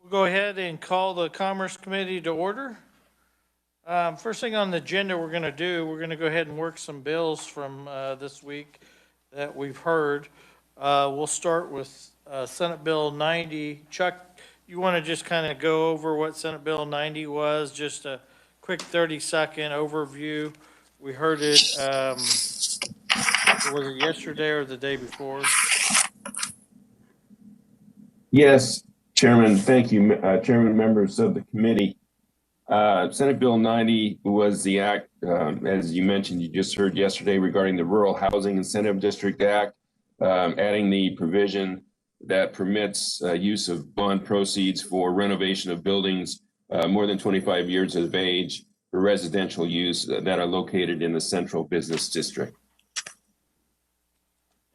We'll go ahead and call the Commerce Committee to order. First thing on the agenda we're going to go ahead and work some bills from this week that we've heard. We'll start with Senate Bill 90. Chuck, you want to just kind of go over what Senate Bill 90 was, just a quick 30-second overview. We heard it, was it yesterday or the day before? Yes, Chairman. Thank you, Chairman, members of the committee. Senate Bill 90 was the act, as you mentioned, you just heard yesterday regarding the Rural Housing Incentive District Act, adding the provision that permits use of bond proceeds for renovation of buildings more than 25 years of age for residential use that are located in the central business district.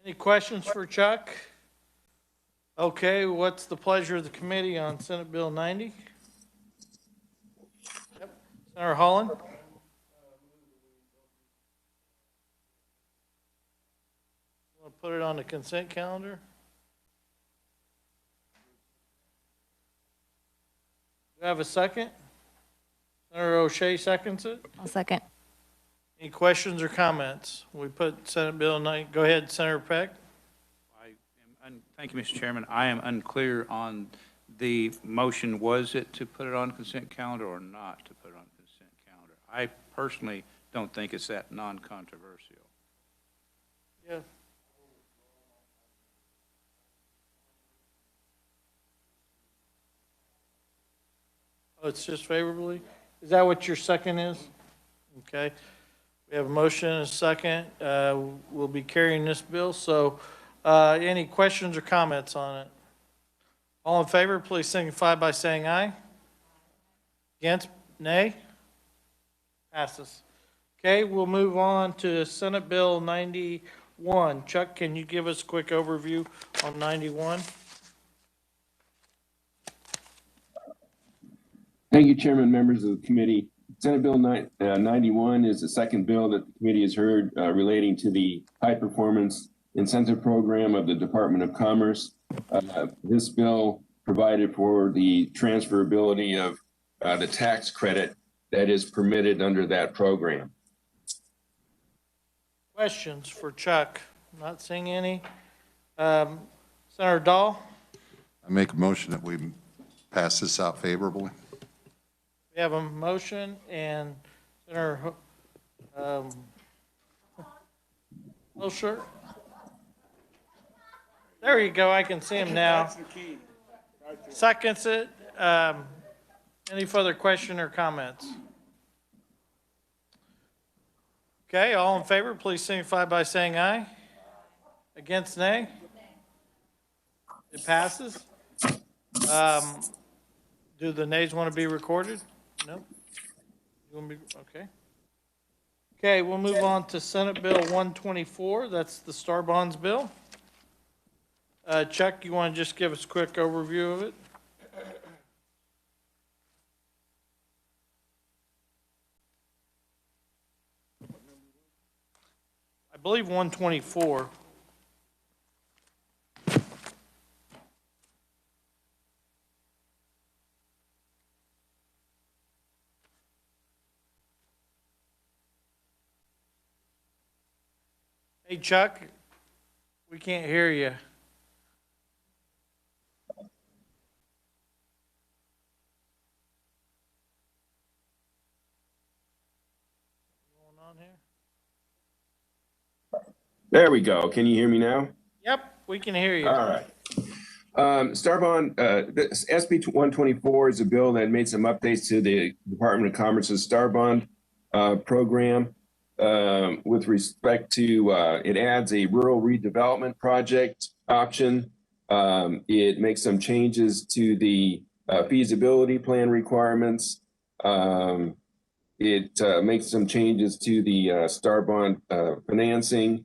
Any questions for Chuck? Okay, what's the pleasure of the committee on Senate Bill 90? Yep. Senator Holland? Want to put it on the consent calendar? Do I have a second? Senator O'Shea seconds it. I'll second. Any questions or comments? We put Senate Bill 90. Go ahead, Senator Peck. Thank you, Mr. Chairman. I am unclear on the motion. Was it to put it on consent calendar or not to put it on consent calendar? I personally don't think it's that non-controversial. Yeah. Oh, it's just favorably? Is that what your second is? Okay. We have a motion and a second. We'll be carrying this bill. So any questions or comments on it? All in favor, please signify by saying aye. Against, nay? Passes. Okay, we'll move on to Senate Bill 91. Chuck, can you give us a quick overview on 91? Thank you, Chairman, members of the committee. Senate Bill 91 is the second bill that the committee has heard relating to the high performance incentive program of the Department of Commerce. This bill provided for the transferability of the tax credit that is permitted under that program. Questions for Chuck? Not seeing any. Senator Dahl? I make a motion that we pass this out favorably. We have a motion and Senator Hilscher. There you go. I can see him now. Seconds it. Any further question or comments? Okay, all in favor, please signify by saying aye. Against, nay? It passes. Do the nays want to be recorded? No? You want to be, okay. Okay, we'll move on to Senate Bill 124. That's the Star Bonds bill. Chuck, you want to just give us a quick overview of it? I believe 124. Hey, Chuck, we can't hear you. There we go. Can you hear me now? Yep, we can hear you. All right. Star Bond, SB 124 is a bill that made some updates to the Department of Commerce's Star Bond program with respect to, it adds a rural redevelopment project option. It makes some changes to the feasibility plan requirements. It makes some changes to the Star Bond financing.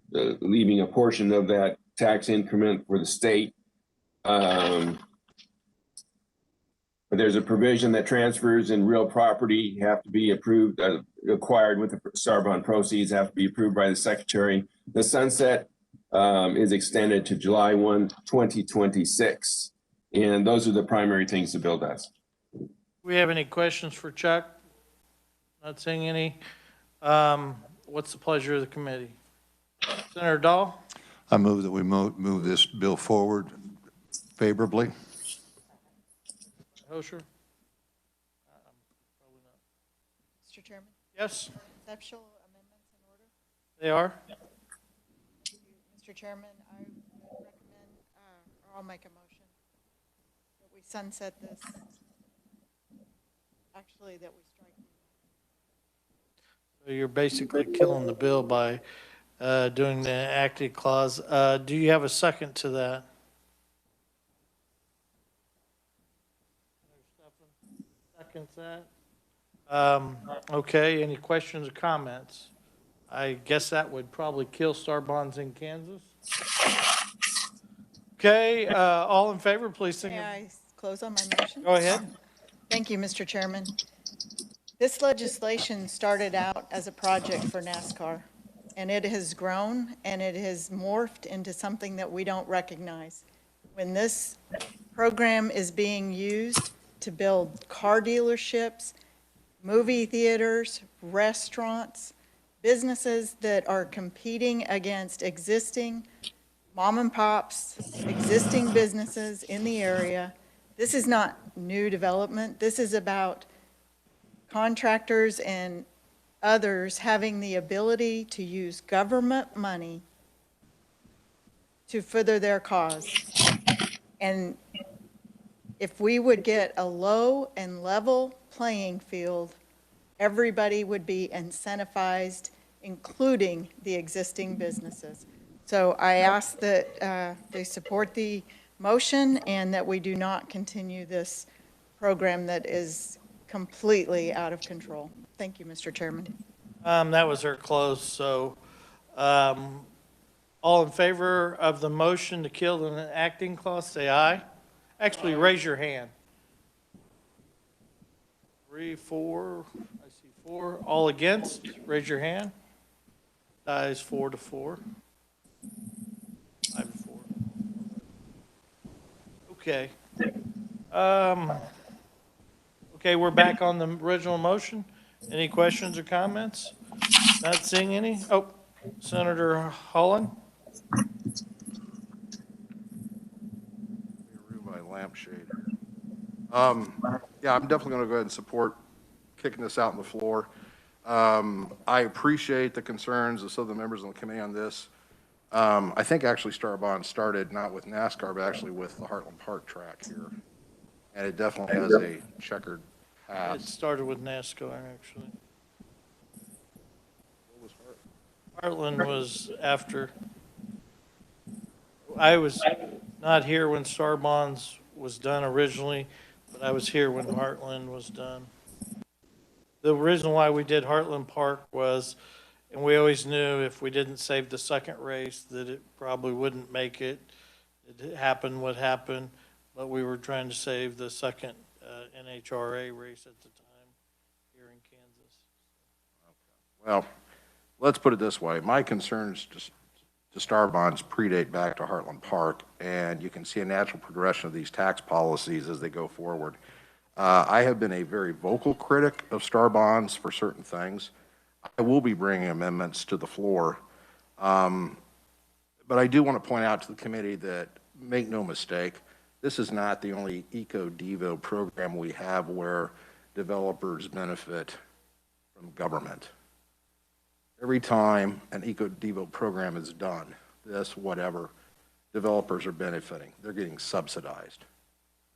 Leaving a portion of that tax increment for the state. But there's a provision that transfers in real property have to be approved, acquired with the Star Bond proceeds have to be approved by the Secretary. The sunset is extended to July 1, 2026. And those are the primary things the bill does. We have any questions for Chuck? Not seeing any. What's the pleasure of the committee? Senator Dahl? I move that we move this bill forward favorably. Hosher? Mr. Chairman, Yes, conceptual amendments in order. they are. Mr. Chairman, I would recommend, or I'll make a motion that we sunset this, actually, that we strike. So you're basically killing the bill by doing the acted clause. Do you have a second to that? Seconds that. Okay, any questions or comments? I guess that would probably kill Star Bonds in Kansas. Okay, all in favor, please May signify. I close on my motion? Go ahead. Thank you, Mr. Chairman. This legislation started out as a project for NASCAR, and it has grown, and it has morphed into something that we don't recognize. When this program is being used to build car dealerships, movie theaters, restaurants, businesses that are competing against existing mom and pops, existing businesses in the area, this is not new development. This is about contractors and others having the ability to use government money to further their cause. And if we would get a low and level playing field, everybody would be incentivized, including the existing businesses. So I ask that they support the motion and that we do not continue this program that is completely out of control. Thank you, Mr. Chairman. That was our close, so, all in favor of the motion to kill the acting clause, say aye. Actually, raise your hand. 3, 4, I see 4. All against, raise your hand. Dies 4-4. 5-4. Okay. Okay, we're back on the original motion. Any questions or comments? Not seeing any. Oh, Senator Holland? Remove my lampshade. Yeah, I'm definitely going to go ahead and support kicking this out on the floor. I appreciate the concerns of some of the members on the committee on this. I think actually Star Bond started not with NASCAR, but actually with the Heartland Park track here. And it definitely has a checkered It past. started with NASCAR, actually. What was Heartland was after. I was not here when Star Bonds was done originally, but I was here when Heartland was done. The reason why we did Heartland Park was, and we always knew if we didn't save the second race, that it probably wouldn't make it. It happened what happened, but we were trying to save the second NHRA race at the time here in Kansas. Well, let's put it this way. My concerns to Star Bonds predate back to Heartland Park, and you can see a natural progression of these tax policies as they go forward. I have been a very vocal critic of Star Bonds for certain things. I will be bringing amendments to the floor. But I do want to point out to the committee that, make no mistake, this is not the only Eco-Devo program we have where developers benefit from government. Every time an Eco-Devo program is done, this, whatever, developers are benefiting. They're getting subsidized.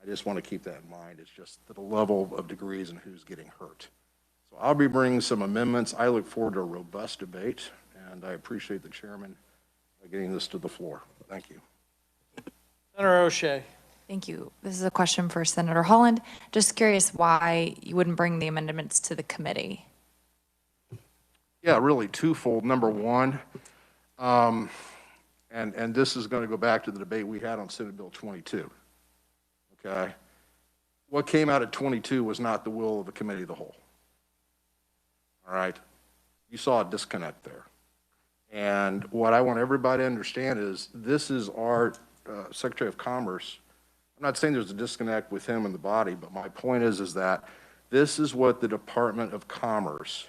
I just want to keep that in mind. It's just the level of degrees and who's getting hurt. So I'll be bringing some amendments. I look forward to a robust debate, and I appreciate the chairman getting this to the floor. Thank you. Senator O'Shea. Thank you. This is a question for Senator Holland. Just curious why you wouldn't bring the amendments to the committee. Yeah, really twofold. Number one, and this is going to go back to the debate we had on Senate Bill 22. Okay? What came out at 22 was not the will of the committee of the whole. All right? You saw a disconnect there. And what I want everybody to understand is this is our Secretary of Commerce, I'm not saying there's a disconnect with him and the body, but my point is that this is what the Department of Commerce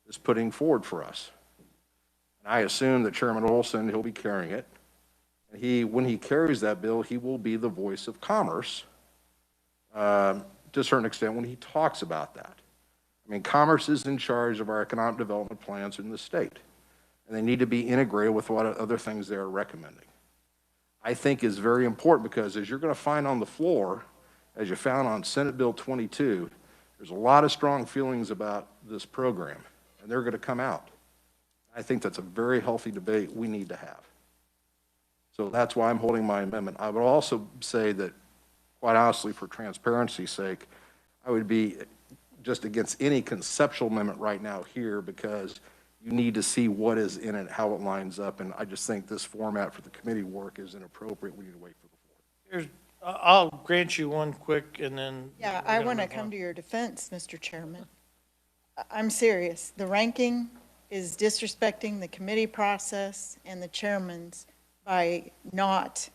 is putting forward for us. And I assume that Chairman Olson, he'll be carrying it. And when he carries that bill, he will be the voice of commerce, to a certain extent when he talks about that. I mean, commerce is in charge of our economic development plans in the state, and they need to be integrated with what other things they're recommending. I think is very important because as you're going to find on the floor, as you found on Senate Bill 22, there's a lot of strong feelings about this program, and they're going to come out. I think that's a very healthy debate we need to have. So that's why I'm holding my amendment. I would also say that, quite honestly, for transparency's sake, I would be just against any conceptual amendment right now here because you need to see what is in it, how it lines up, and I just think this format for the committee work is inappropriate. We need to wait for the floor. I'll grant you one quick and then. Yeah, we're I gonna want to move come on. to your defense, Mr. Chairman. I'm serious. The ranking is disrespecting the committee process and the chairman's by not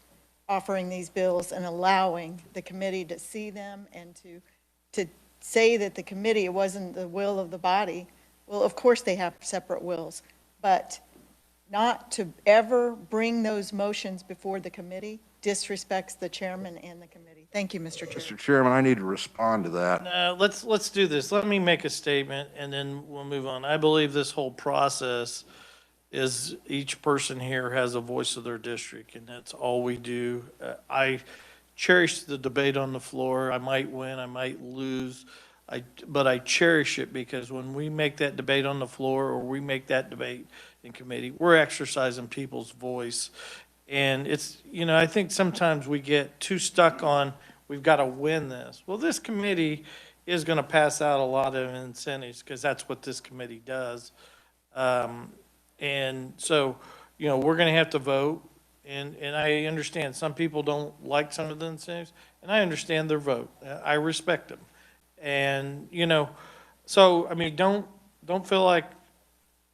offering these bills and allowing the committee to see them and to say that the committee, it wasn't the will of the body. Well, of course they have separate wills, but not to ever bring those motions before the committee disrespects the chairman and the committee. Thank you, Mr. Chairman. Mr. Chairman, I need to respond to that. No, let's do this. Let me make a statement and then we'll move on. I believe this whole process is each person here has a voice of their district, and that's all we do. I cherish the debate on the floor. I might win, I might lose, but I cherish it because when we make that debate on the floor or we make that debate in committee, we're exercising people's voice. And it's, I think sometimes we get too stuck on, we've got to win this. Well, this committee is going to pass out a lot of incentives because that's what this committee does. And so, we're going to have to vote, and I understand some people don't like some of the incentives, and I understand their vote. I respect them. And, so, I mean, don't feel like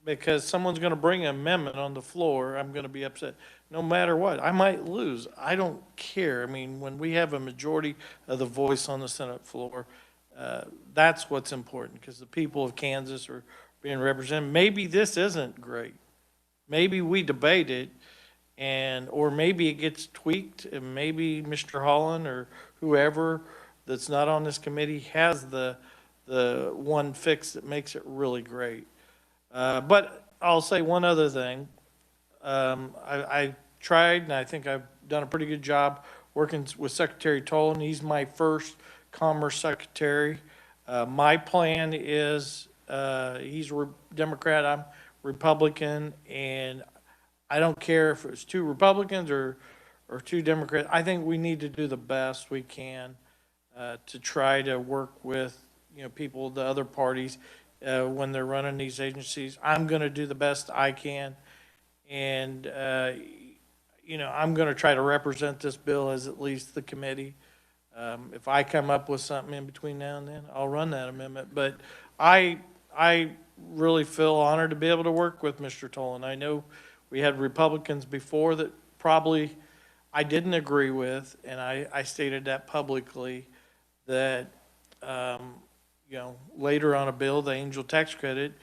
because someone's going to bring an amendment on the floor, I'm going to be upset. No matter what, I might lose. I don't care. I mean, when we have a majority of the voice on the Senate floor, that's what's important, because the people of Kansas are being represented. Maybe this isn't great. Maybe we debate it, or maybe it gets tweaked, and maybe Mr. Holland or whoever that's not on this committee has the one fix that makes it really great. But I'll say one other thing. I tried, and I think I've done a pretty good job working with Secretary Tolan. He's my first Commerce Secretary. My plan is, he's a Democrat, I'm Republican, and I don't care if it's two Republicans or two Democrats. I think we need to do the best we can to try to work with, people, the other parties, when they're running these agencies. I'm going to do the best I can, and, I'm going to try to represent this bill as at least the committee. If I come up with something in between now and then, I'll run that amendment. But I really feel honored to be able to work with Mr. Tolan. I know we had Republicans before that probably I didn't agree with, and I stated that publicly, that, later on a bill, the angel tax credit,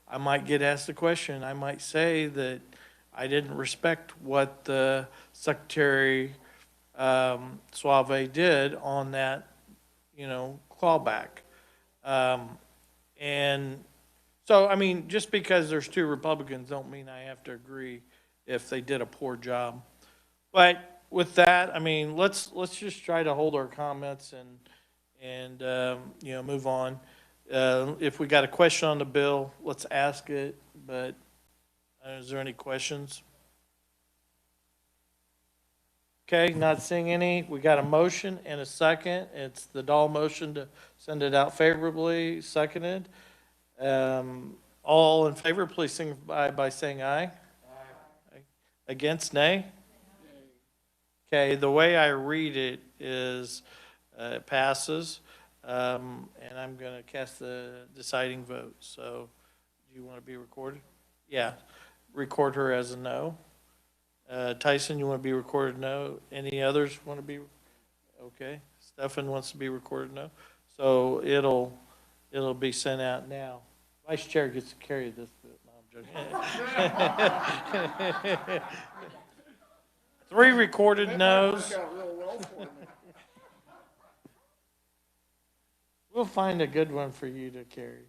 I might get asked the question. I might say that I didn't respect what the Secretary Suave did on that, clawback. And so, I mean, just because there's two Republicans don't mean I have to agree if they did a poor job. But with that, I mean, let's just try to hold our comments and move on. If we got a question on the bill, let's ask it, but is there any questions? Okay, not seeing any. We got a motion and a second. It's the Dahl motion to send it out favorably, seconded. All in favor, please signify by saying aye. Aye. Against, nay? Okay, the way I read it is it passes, and I'm going to cast the deciding vote. So do you want to be recorded? Yeah, record her as a no. Tyson, you want to be recorded no? Any others want to be? Okay, Stefan wants to be recorded, no? So it'll be sent out now. Vice Chair gets to carry this bit. No, I'm joking. 3 recorded no's. We'll find a good one for you to carry.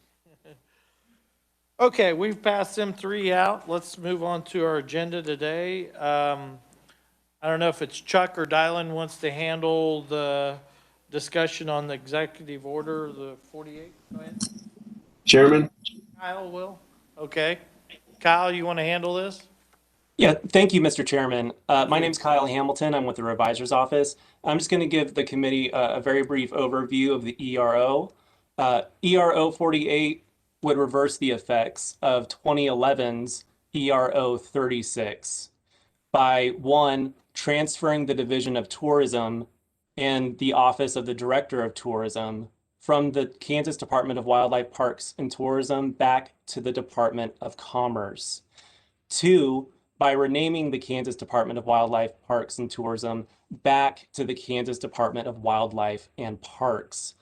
Okay, we've passed them 3 out. Let's move on to our agenda today. I don't know if it's Chuck or Dylan wants to handle the discussion on the executive order, the 48. Go ahead. Chairman? Kyle will. Okay. Kyle, you want to handle this? Yeah, thank you, Mr. Chairman. My name's Kyle Hamilton. I'm with the Revisor's Office. I'm just going to give the committee a very brief overview of the ERO. ERO 48 would reverse the effects of 2011's ERO 36 by, one, transferring the Division of Tourism and the Office of the Director of Tourism from the Kansas Department of Wildlife, Parks, and Tourism back to the Department of Commerce. 2, by renaming the Kansas Department of Wildlife, Parks, and Tourism back to the Kansas Department of Wildlife and Parks.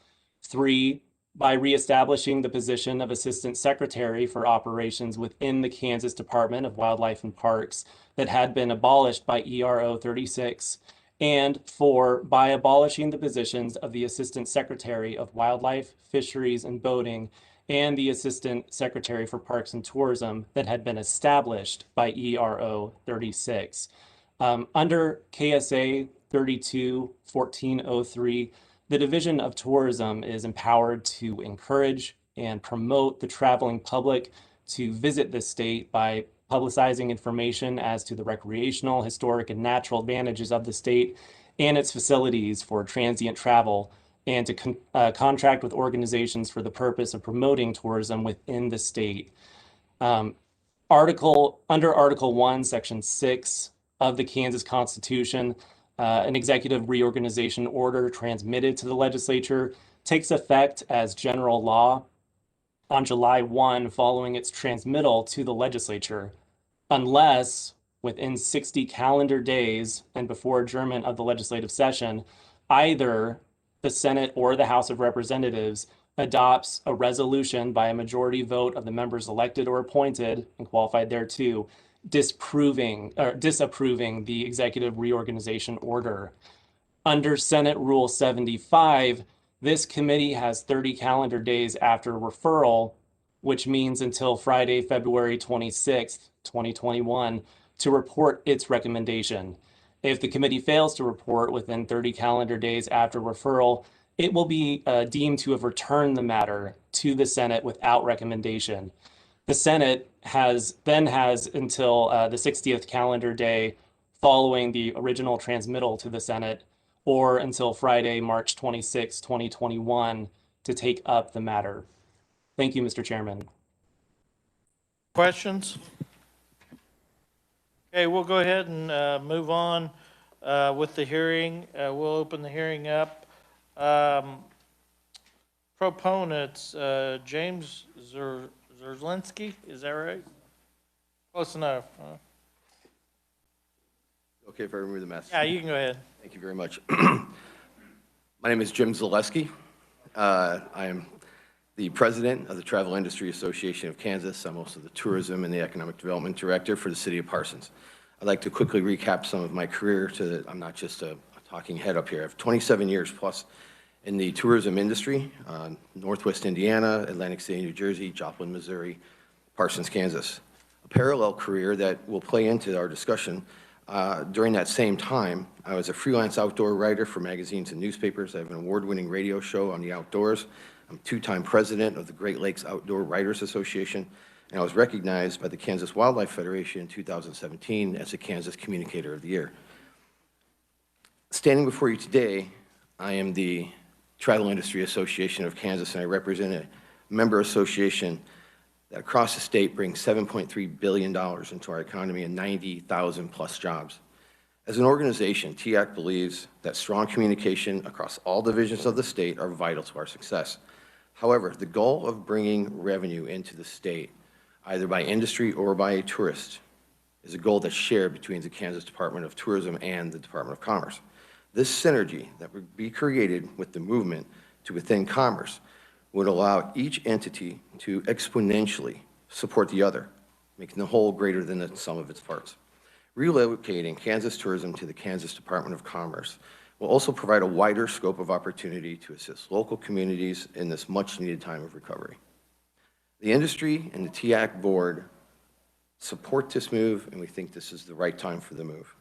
3, by reestablishing the position of Assistant Secretary for Operations within the Kansas Department of Wildlife and Parks that had been abolished by ERO 36. And 4, by abolishing the positions of the Assistant Secretary of Wildlife, Fisheries, and Boating and the Assistant Secretary for Parks and Tourism that had been established by ERO 36. Under KSA 32-1403, the Division of Tourism is empowered to encourage and promote the traveling public to visit the state by publicizing information as to the recreational, historic, and natural advantages of the state and its facilities for transient travel, and to contract with organizations for the purpose of promoting tourism within the state. Under Article 1, Section 6 of the Kansas Constitution, an executive reorganization order transmitted to the legislature takes effect as general law on July 1 following its transmittal to the legislature, unless within 60 calendar days and before adjournment of the legislative session, either the Senate or the House of Representatives adopts a resolution by a majority vote of the members elected or appointed and qualified thereto, disapproving the executive reorganization order. Under Senate Rule 75, this committee has 30 calendar days after referral, which means until Friday, February 26th, 2021, to report its recommendation. If the committee fails to report within 30 calendar days after referral, it will be deemed to have returned the matter to the Senate without recommendation. The Senate has until the 60th calendar day following the original transmittal to the Senate, or until Friday, March 26, 2021, to take up the matter. Thank you, Mr. Chairman. Questions? Okay, we'll go ahead and move on with the hearing. We'll open the hearing up. Proponents, James Zerzlinski, is that right? Close enough. Huh? Okay, if I remove the mask. Yeah, you can go ahead. Thank you very much. My name is Jim Zaleski. I am the president of the Travel Industry Association of Kansas. I'm also the tourism and the economic development director for the city of Parsons. I'd like to quickly recap some of my career so that I'm not just a talking head up here. I have 27 years plus in the tourism industry, Northwest Indiana, Atlantic City, New Jersey, Joplin, Missouri, Parsons, Kansas. A parallel career that will play into our discussion. During that same time, I was a freelance outdoor writer for magazines and newspapers. I have an award-winning radio show on the outdoors. I'm two-time president of the Great Lakes Outdoor Writers Association, and I was recognized by the Kansas Wildlife Federation in 2017 as the Kansas Communicator of the Year. Standing before you today, I am the Travel Industry Association of Kansas, and I represent a member association that across the state brings $7.3 billion into our economy and 90,000 plus jobs. As an organization, TIAC believes that strong communication across all divisions of the state are vital to our success. However, the goal of bringing revenue into the state, either by industry or by a tourist, is a goal that's shared between the Kansas Department of Tourism and the Department of Commerce. This synergy that would be created with the movement to within commerce would allow each entity to exponentially support the other, making the whole greater than the sum of its parts. Relocating Kansas tourism to the Kansas Department of Commerce will also provide a wider scope of opportunity to assist local communities in this much-needed time of recovery. The industry and the TAC board support this move, and we think this is the right time for the move.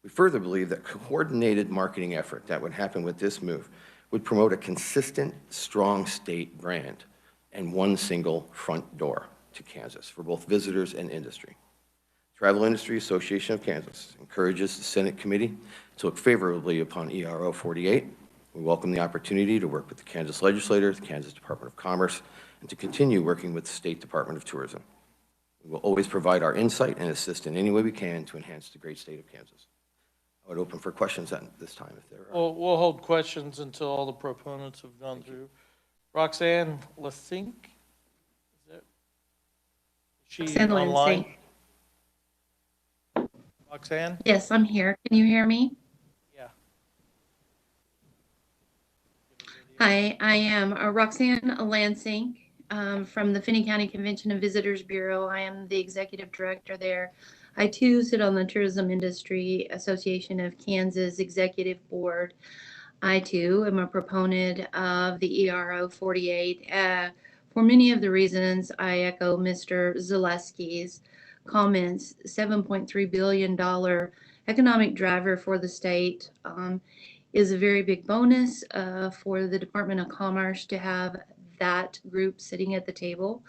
We further believe that coordinated marketing effort that would happen with this move would promote a consistent, strong state brand and one single front door to Kansas for both visitors and industry. Travel Industry Association of Kansas encourages the Senate committee to look favorably upon ERO 48. We welcome the opportunity to work with the Kansas Legislature, the Kansas Department of Commerce, and to continue working with the State Department of Tourism. We will always provide our insight and assist in any way we can to enhance the great state of Kansas. I would open for questions at this time if there are. We'll hold questions until all the proponents have gone through. Roxanne Lasink? Is that? She Roxanne online? Lindsay. Roxanne? Yes, I'm here. Can you hear me? Yeah. Hi, I am Roxanne Lansing from the Finney County Convention and Visitors Bureau. I am the executive director there. I too sit on the Tourism Industry Association of Kansas Executive Board. I too am a proponent of the ERO 48. For many of the reasons, I echo Mr. Zaleski's comments. $7.3 billion economic driver for the state is a very big bonus for the Department of Commerce to have that group sitting at the table.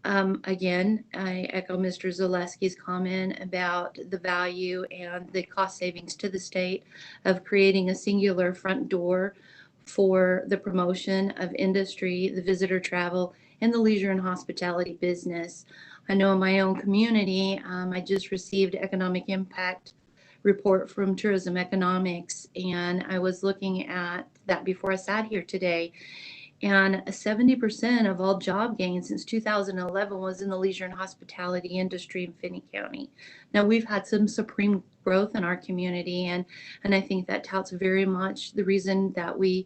Again, I echo Mr. Zaleski's comment about the value and the cost savings to the state of creating a singular front door for the promotion of industry, the visitor travel, and the leisure and hospitality business. I know in my own community, I just received economic impact report from Tourism Economics, and I was looking at that before I sat here today. And 70% of all job gains since 2011 was in the leisure and hospitality industry in Finney County. Now, we've had some supreme growth in our community, and I think that touts very much the reason that we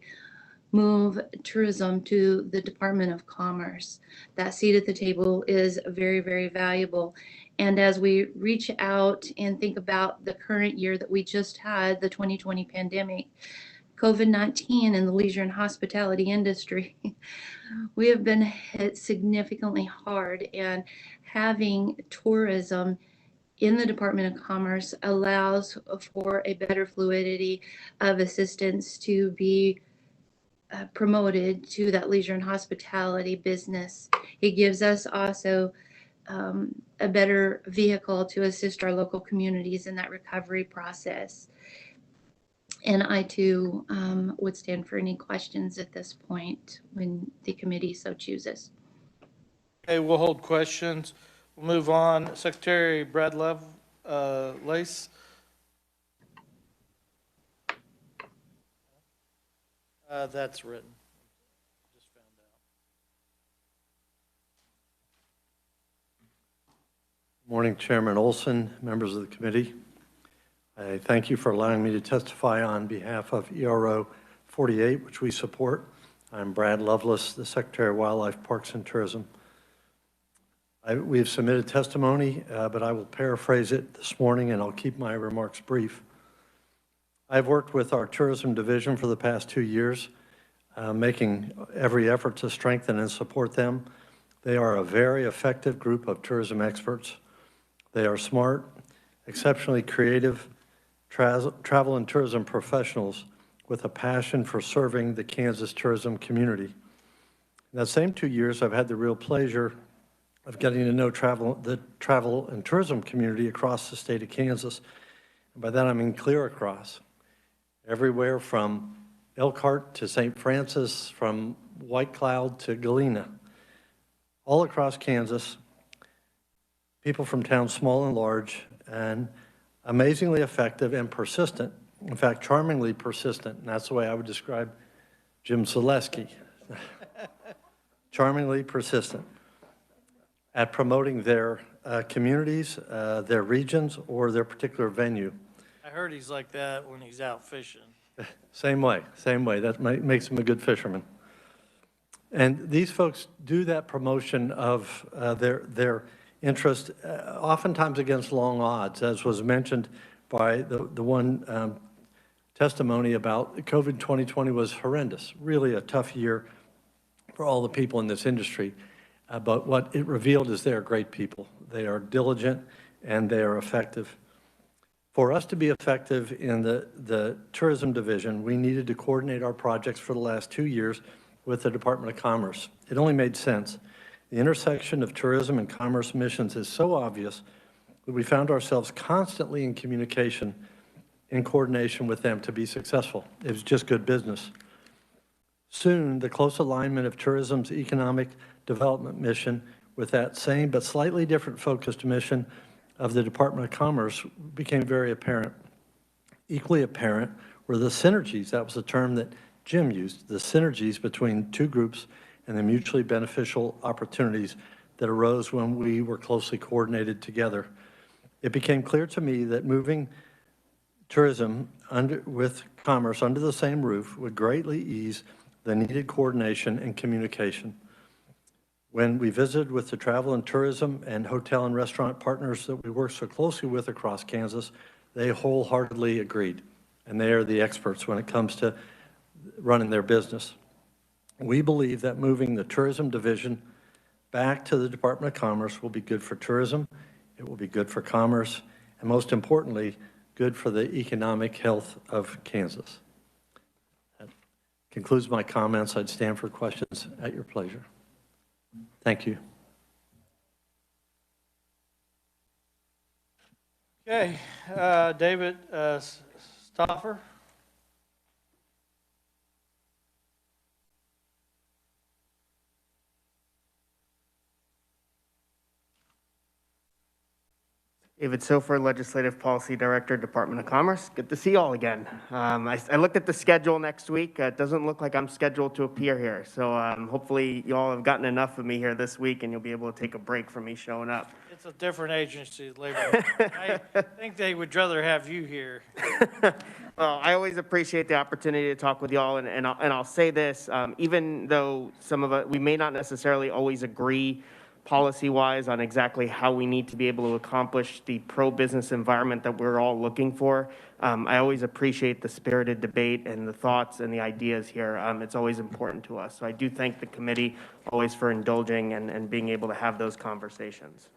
move tourism to the Department of Commerce. That seat at the table is very, very valuable. And as we reach out and think about the current year that we just had, the 2020 pandemic, COVID-19 in the leisure and hospitality industry, we have been hit significantly hard, and having tourism in the Department of Commerce allows for a better fluidity of assistance to be promoted to that leisure and hospitality business. It gives us also a better vehicle to assist our local communities in that recovery process. And I too would stand for any questions at this point when the committee so chooses. Okay, we'll hold questions. We'll move on. Secretary Brad Lace. That's written. Just found out. Morning, Chairman Olson, members of the committee. I thank you for allowing me to testify on behalf of ERO 48, which we support. I'm Brad Lovelace, the Secretary of Wildlife, Parks, and Tourism. We have submitted testimony, but I will paraphrase it this morning, and I'll keep my remarks brief. I've worked with our tourism division for the past 2 years, making every effort to strengthen and support them. They are a very effective group of tourism experts. They are smart, exceptionally creative, travel and tourism professionals with a passion for serving the Kansas tourism community. In that same 2 years, I've had the real pleasure of getting to know the travel and tourism community across the state of Kansas. And by that, I mean clear across. Everywhere from Elkhart to St. Francis, from White Cloud to Galena. All across Kansas, people from towns small and large, and amazingly effective and persistent. In fact, charmingly persistent, and that's the way I would describe Jim Zaleski. Charmingly persistent at promoting their communities, their regions, or their particular venue. I heard he's like that when he's out fishing. Same way, same way. That makes him a good fisherman. And these folks do that promotion of their interest, oftentimes against long odds, as was mentioned by the one testimony about COVID 2020 was horrendous, really a tough year for all the people in this industry. But what it revealed is they are great people. They are diligent and they are effective. For us to be effective in the tourism division, we needed to coordinate our projects for the last 2 years with the Department of Commerce. It only made sense. The intersection of tourism and commerce missions is so obvious that we found ourselves constantly in communication, in coordination with them to be successful. It was just good business. Soon, the close alignment of tourism's economic development mission with that same but slightly different focused mission of the Department of Commerce became very apparent. Equally apparent were the synergies, that was the term that Jim used, the synergies between two groups and the mutually beneficial opportunities that arose when we were closely coordinated together. It became clear to me that moving tourism with commerce under the same roof would greatly ease the needed coordination and communication. When we visited with the travel and tourism and hotel and restaurant partners that we work so closely with across Kansas, they wholeheartedly agreed, and they are the experts when it comes to running their business. We believe that moving the tourism division back to the Department of Commerce will be good for tourism, it will be good for commerce, and most importantly, good for the economic health of Kansas. That concludes my comments. I'd stand for questions at your pleasure. Thank you. Okay, David Stoffer. David Sofer, Legislative Policy Director, Department of Commerce. Good to see you all again. I looked at the schedule next week. It doesn't look like I'm scheduled to appear here. So hopefully you all have gotten enough of me here this week and you'll be able to take a break from me showing up. It's a different agency, Labor. I think they would rather have you here. Well, I always appreciate the opportunity to talk with y'all, and I'll say this, even though some of us, we may not necessarily always agree policy-wise on exactly how we need to be able to accomplish the pro-business environment that we're all looking for. I always appreciate the spirited debate and the thoughts and the ideas here. It's always important to us. So I do thank the committee always for indulging and being able to have those conversations.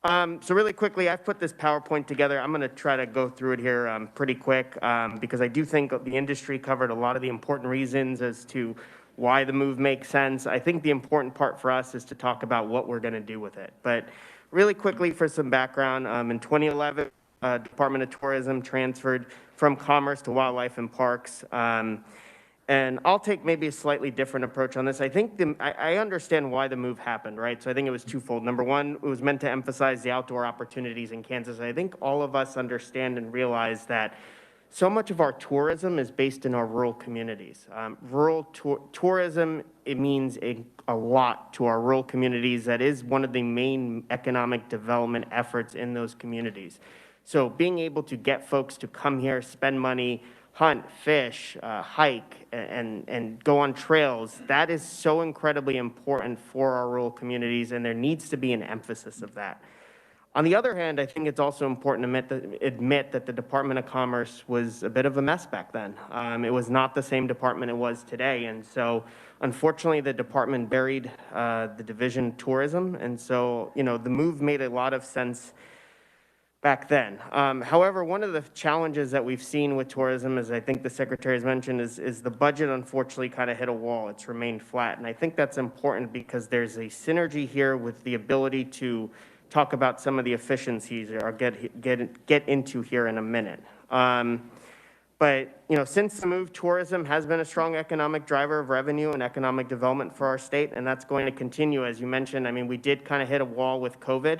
So really quickly, I've put this PowerPoint together. I'm going to try to go through it here pretty quick because I do think the industry covered a lot of the important reasons as to why the move makes sense. I think the important part for us is to talk about what we're going to do with it. But really quickly for some background, in 2011, Department of Tourism transferred from Commerce to Wildlife and Parks. And I'll take maybe a slightly different approach on this. I think I understand why the move happened, right? So I think it was twofold. Number one, it was meant to emphasize the outdoor opportunities in Kansas. I think all of us understand and realize that so much of our tourism is based in our rural communities. Rural tourism, it means a lot to our rural communities. That is one of the main economic development efforts in those communities. So being able to get folks to come here, spend money, hunt, fish, hike, and go on trails, that is so incredibly important for our rural communities, and there needs to be an emphasis of that. On the other hand, I think it's also important to admit that the Department of Commerce was a bit of a mess back then. It was not the same department it was today, and so unfortunately the department buried the division tourism, and so the move made a lot of sense back then. However, one of the challenges that we've seen with tourism, as I think the Secretary has mentioned, is the budget unfortunately kind of hit a wall. It's remained flat, and I think that's important because there's a synergy here with the ability to talk about some of the efficiencies or get into here in a minute. But since the move, tourism has been a strong economic driver of revenue and economic development for our state, and that's going to continue. As you mentioned, I mean, we did kind of hit a wall with COVID.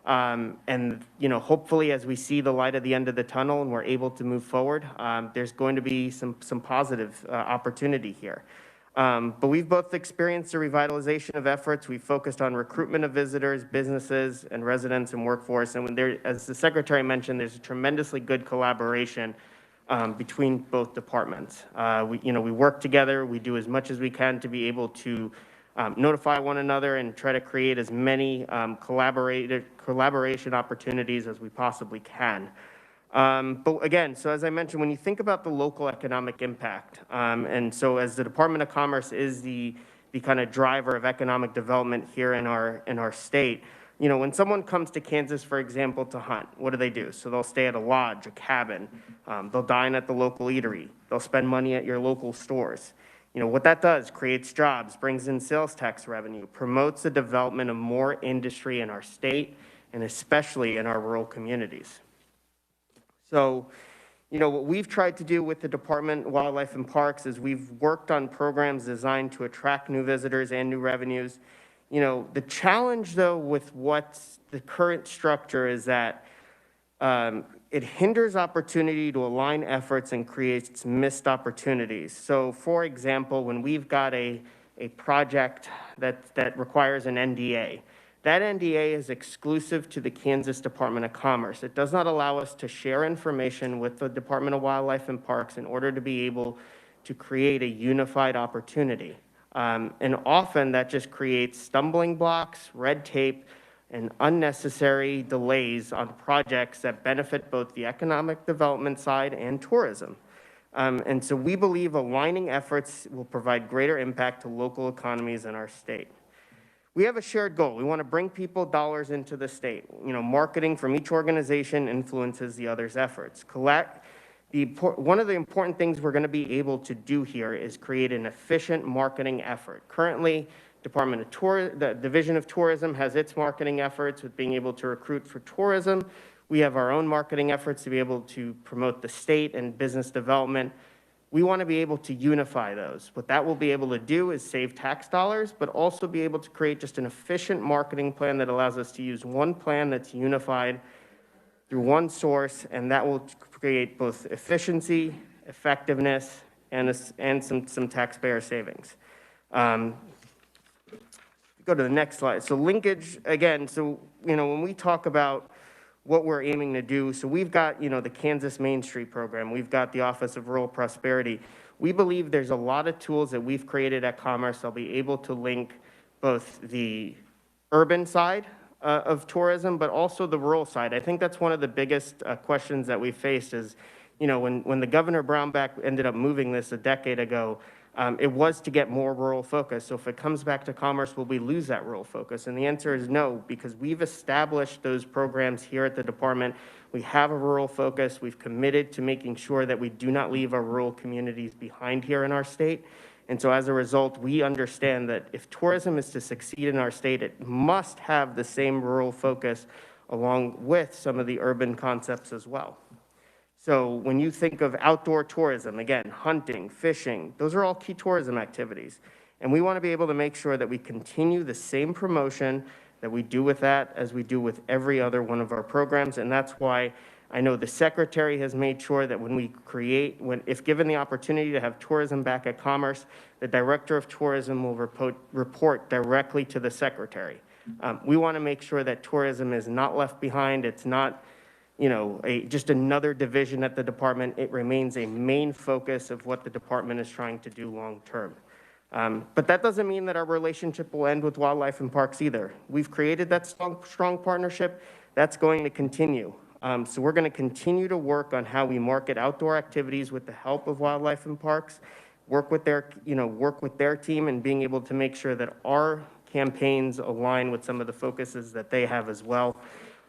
And hopefully as we see the light at the end of the tunnel and we're able to move forward, there's going to be some positive opportunity here. But we've both experienced the revitalization of efforts. We've focused on recruitment of visitors, businesses, and residents and workforce. And when as the Secretary mentioned, there's a tremendously good collaboration between both departments. We work together. We do as much as we can to be able to notify one another and try to create as many collaboration opportunities as we possibly can. But again, so as I mentioned, when you think about the local economic impact, and so as the Department of Commerce is the kind of driver of economic development here in our state, when someone comes to Kansas, for example, to hunt, what do? So they'll stay at a lodge, a cabin, they'll dine at the local eatery, they'll spend money at your local stores. What that does, creates jobs, brings in sales tax revenue, promotes the development of more industry in our state, and especially in our rural communities. So, what we've tried to do with the Department of Wildlife and Parks is we've worked on programs designed to attract new visitors and new revenues. The challenge, though, with what's the current structure is that it hinders opportunity to align efforts and creates missed opportunities. So, for example, when we've got a project that requires an NDA, that NDA is exclusive to the Kansas Department of Commerce. It does not allow us to share information with the Department of Wildlife and Parks in order to be able to create a unified opportunity. And often that just creates stumbling blocks, red tape, and unnecessary delays on projects that benefit both the economic development side and tourism. And so we believe aligning efforts will provide greater impact to local economies in our state. We have a shared goal. We want to bring people, dollars into the state. Marketing from each organization influences the other's efforts. One of the important things we're going to be able to do here is create an efficient marketing effort. Currently, the Division of Tourism has its marketing efforts with being able to recruit for tourism. We have our own marketing efforts to be able to promote the state and business development. We want to be able to unify those. What that will be able to do is save tax dollars, but also be able to create just an efficient marketing plan that allows us to use one plan that's unified through one source, and that will create both efficiency, effectiveness, and some taxpayer savings. Go to the next slide. So linkage, again, when we talk about what we're aiming to do. So we've got, the Kansas Main Street program. We've got the Office of Rural Prosperity. We believe there's a lot of tools that we've created at Commerce that'll be able to link both the urban side of tourism, but also the rural side. I think that's one of the biggest questions that we faced is, when the Governor Brownback ended up moving this a decade ago, it was to get more rural focus. So if it comes back to Commerce, will we lose that rural focus? And the answer is no, because we've established those programs here at the department. We have a rural focus. We've committed to making sure that we do not leave our rural communities behind here in our state. And so as a result, we understand that if tourism is to succeed in our state, it must have the same rural focus along with some of the urban concepts as well. So when you think of outdoor tourism, again, hunting, fishing, those are all key tourism activities. And we want to be able to make sure that we continue the same promotion that we do with that as we do with every other one of our programs. And that's why I know the Secretary has made sure that when we create, if given the opportunity to have tourism back at Commerce, the Director of Tourism will report directly to the Secretary. We want to make sure that tourism is not left behind. It's not just another division at the department. It remains a main focus of what the department is trying to do long term. But that doesn't mean that our relationship will end with Wildlife and Parks either. We've created that strong partnership. That's going to continue. So we're going to continue to work on how we market outdoor activities with the help of Wildlife and Parks, work with their team and being able to make sure that our campaigns align with some of the focuses that they have as well.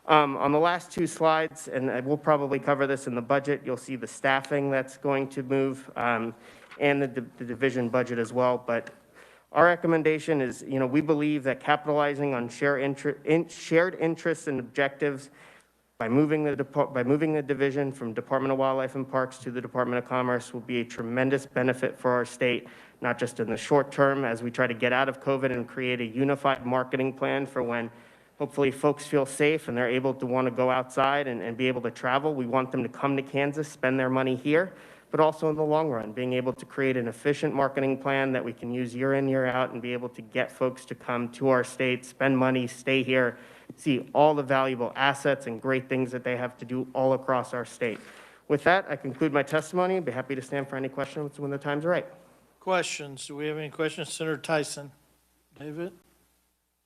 On the last two slides, and we'll probably cover this in the budget, you'll see the staffing that's going to move and the division budget as well. But our recommendation is, we believe that capitalizing on shared interests and objectives by moving the division from Department of Wildlife and Parks to the Department of Commerce will be a tremendous benefit for our state, not just in the short term as we try to get out of COVID and create a unified marketing plan for when hopefully folks feel safe and they're able to want to go outside and be able to travel. We want them to come to Kansas, spend their money here, but also in the long run, being able to create an efficient marketing plan that we can use year in, year out, and be able to get folks to come to our state, spend money, stay here, see all the valuable assets and great things that they have to do all across our state. With that, I conclude my testimony. I'd be happy to stand for any questions when the time's right. Questions? Do we have any questions? Senator Tyson? David?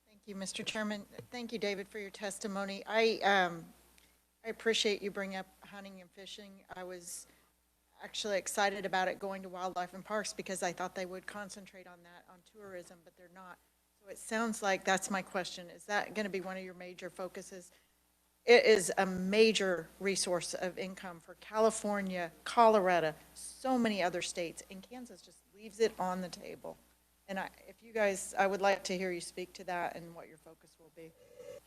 Thank you, Mr. Chairman. Thank you, David, for your testimony. I appreciate you bringing up hunting and fishing. I was actually excited about it going to Wildlife and Parks because I thought they would concentrate on that, on tourism, but they're not. So it sounds like that's my question. Is that going to be one of your major focuses? It is a major resource of income for California, Colorado, so many other states, and Kansas just leaves it on the table. And if you guys, I would like to hear you speak to that and what your focus will be.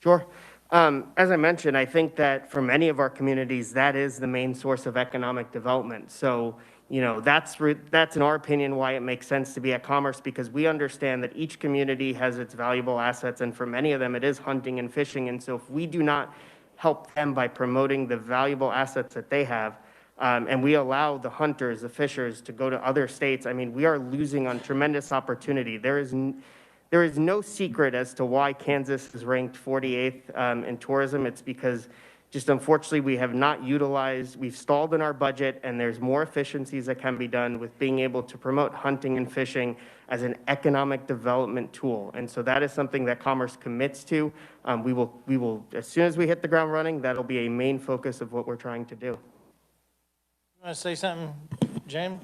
Sure. As I mentioned, I think that for many of our communities, that is the main source of economic development. So, you know, that's in our opinion why it makes sense to be at Commerce, because we understand that each community has its valuable assets, and for many of them, it is hunting and fishing. And so if we do not help them by promoting the valuable assets that they have, and we allow the hunters, the fishers to go to other states, I mean, we are losing on tremendous opportunity. There is no secret as to why Kansas is ranked 48th in tourism. It's because just unfortunately we have not utilized, we've stalled in our budget, and there's more efficiencies that can be done with being able to promote hunting and fishing as an economic development tool. And so that is something that Commerce commits to. We will, as soon as we hit the ground running, that'll be a main focus of what we're trying to do. You want to say something, James?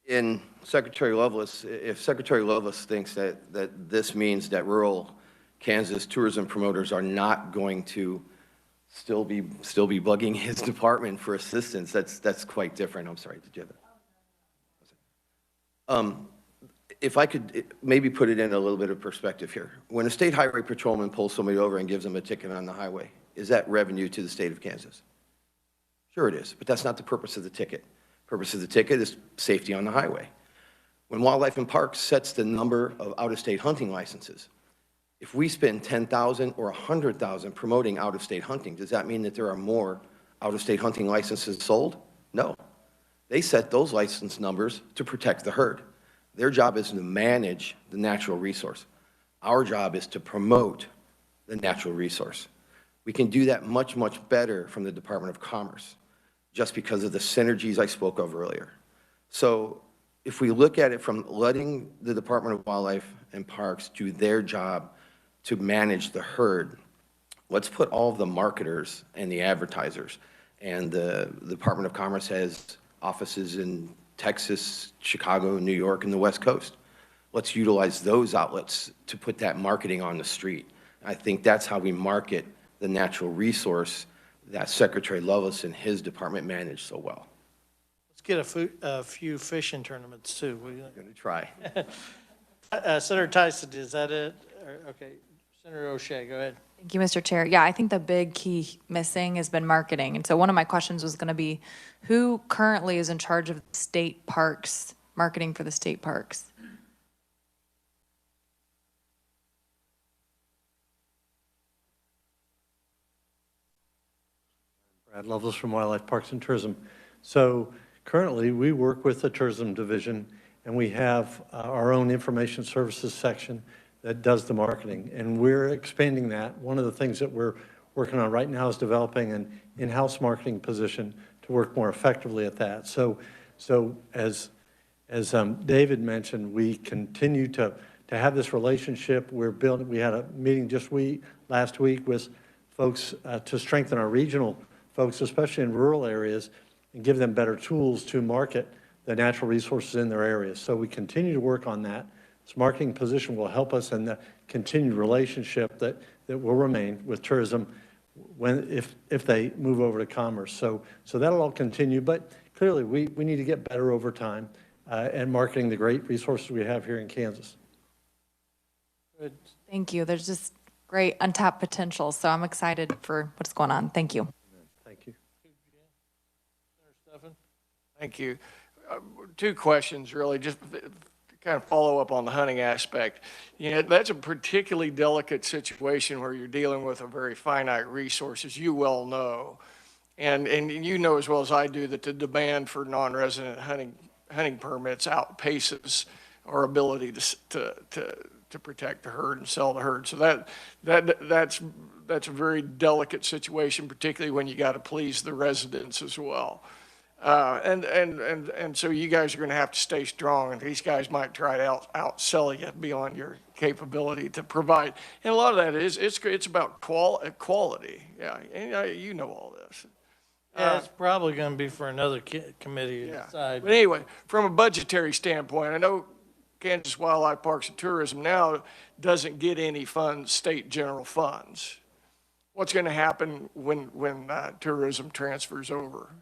In Secretary Lovelace, if Secretary Lovelace thinks that this means that rural Kansas tourism promoters are not going to still be bugging his department for assistance, that's quite different. I'm sorry, did you have that? If I could maybe put it in a little bit of perspective here. When a state highway patrolman pulls somebody over and gives them a ticket on the highway, is that revenue to the state of Kansas? Sure it is, but that's not the purpose of the ticket. Purpose of the ticket is safety on the highway. When Wildlife and Parks sets the number of out-of-state hunting licenses, if we spend $10,000 or $100,000 promoting out-of-state hunting, does that mean that there are more out-of-state hunting licenses sold? No. They set those license numbers to protect the herd. Their job is to manage the natural resource. Our job is to promote the natural resource. We can do that much, much better from the Department of Commerce, just because of the synergies I spoke of earlier. So if we look at it from letting the Department of Wildlife and Parks do their job to manage the herd, let's put all of the marketers and the advertisers, and the Department of Commerce has offices in Texas, Chicago, New York, and the West Coast. Let's utilize those outlets to put that marketing on the street. I think that's how we market the natural resource that Secretary Lovelace and his department manage so well. Let's get a few fishing tournaments too. I'm going to try. Senator Tyson, is that it? Okay, Senator O'Shea, go ahead. Thank you, Mr. Chair. Yeah, I think the big key missing has been marketing. And so one of my questions was going to be, who currently is in charge of state parks, marketing for the state parks? Brad Lovelace from Wildlife Parks and Tourism. So currently we work with the tourism division, and we have our own information services section that does the marketing, and we're expanding that. One of the things that we're working on right now is developing an in-house marketing position to work more effectively at that. So as David mentioned, we continue to have this relationship. We're building. We had a meeting just last week with folks to strengthen our regional folks, especially in rural areas, and give them better tools to market the natural resources in their areas. So we continue to work on that. This marketing position will help us in the continued relationship that will remain with tourism if they move over to commerce. So that'll all continue, but clearly we need to get better over time at marketing the great resources we have here in Kansas. Good. Thank you. There's just great untapped potential, so I'm excited for what's going on. Thank you. Thank you. Senator Stephan? Thank you. Two questions, really, just to kind of follow up on the hunting aspect. You know, that's a particularly delicate situation where you're dealing with a very finite resource, as you well know. And you know as well as I do that the demand for non-resident hunting permits outpaces our ability to to protect the herd and sell the herd. So that's a very delicate situation, particularly when you got to please the residents as well. And so you guys are going to have to stay strong, and these guys might try to outsell you beyond your capability to provide. And a lot of that is, it's about quality. Yeah, and you know all this. Yeah, it's probably going to be for another committee to decide. But anyway, from a budgetary standpoint, I know Kansas Wildlife Parks and Tourism now doesn't get any funds, state general funds. What's going to happen when tourism transfers over?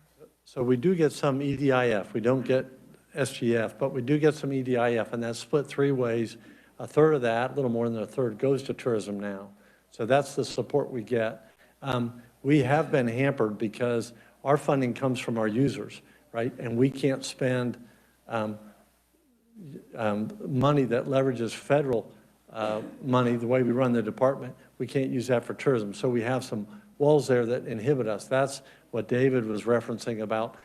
So we do get some EDIF. We don't get SGF, but we do get some EDIF, and that's split three ways. A third of that, a little more than a third, goes to tourism now. So that's the support we get. We have been hampered because our funding comes from our users, right? And we can't spend money that leverages federal money the way we run the department. We can't use that for tourism. So we have some walls there that inhibit us. That's what David was referencing about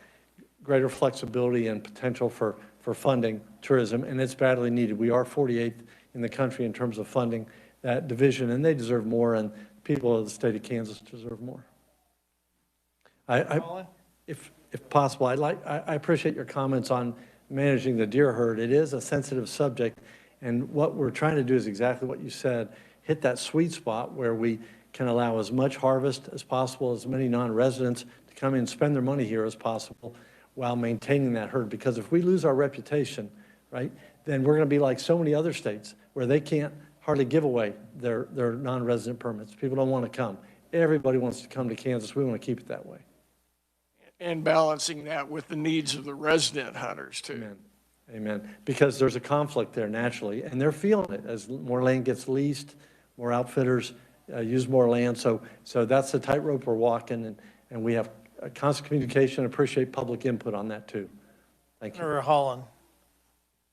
greater flexibility and potential for funding tourism, and it's badly needed. We are 48th in the country in terms of funding that division, and they deserve more, and people of the state of Kansas deserve more. If possible, I appreciate your comments on managing the deer herd. It is a sensitive subject, and what we're trying to do is exactly what you said, hit that sweet spot where we can allow as much harvest as possible, as many non-residents to come in and spend their money here as possible while maintaining that herd. Because if we lose our reputation, right, then we're going to be like so many other states where they can't hardly give away their non-resident permits. People don't want to come. Everybody wants to come to Kansas. We want to keep it that way. And balancing that with the needs of the resident hunters too. Amen. Amen. Because there's a conflict there naturally, and they're feeling it as more land gets leased, more outfitters use more land. So that's the tightrope we're walking, and we have constant communication. Appreciate public input on that too. Thank you. Senator Holland.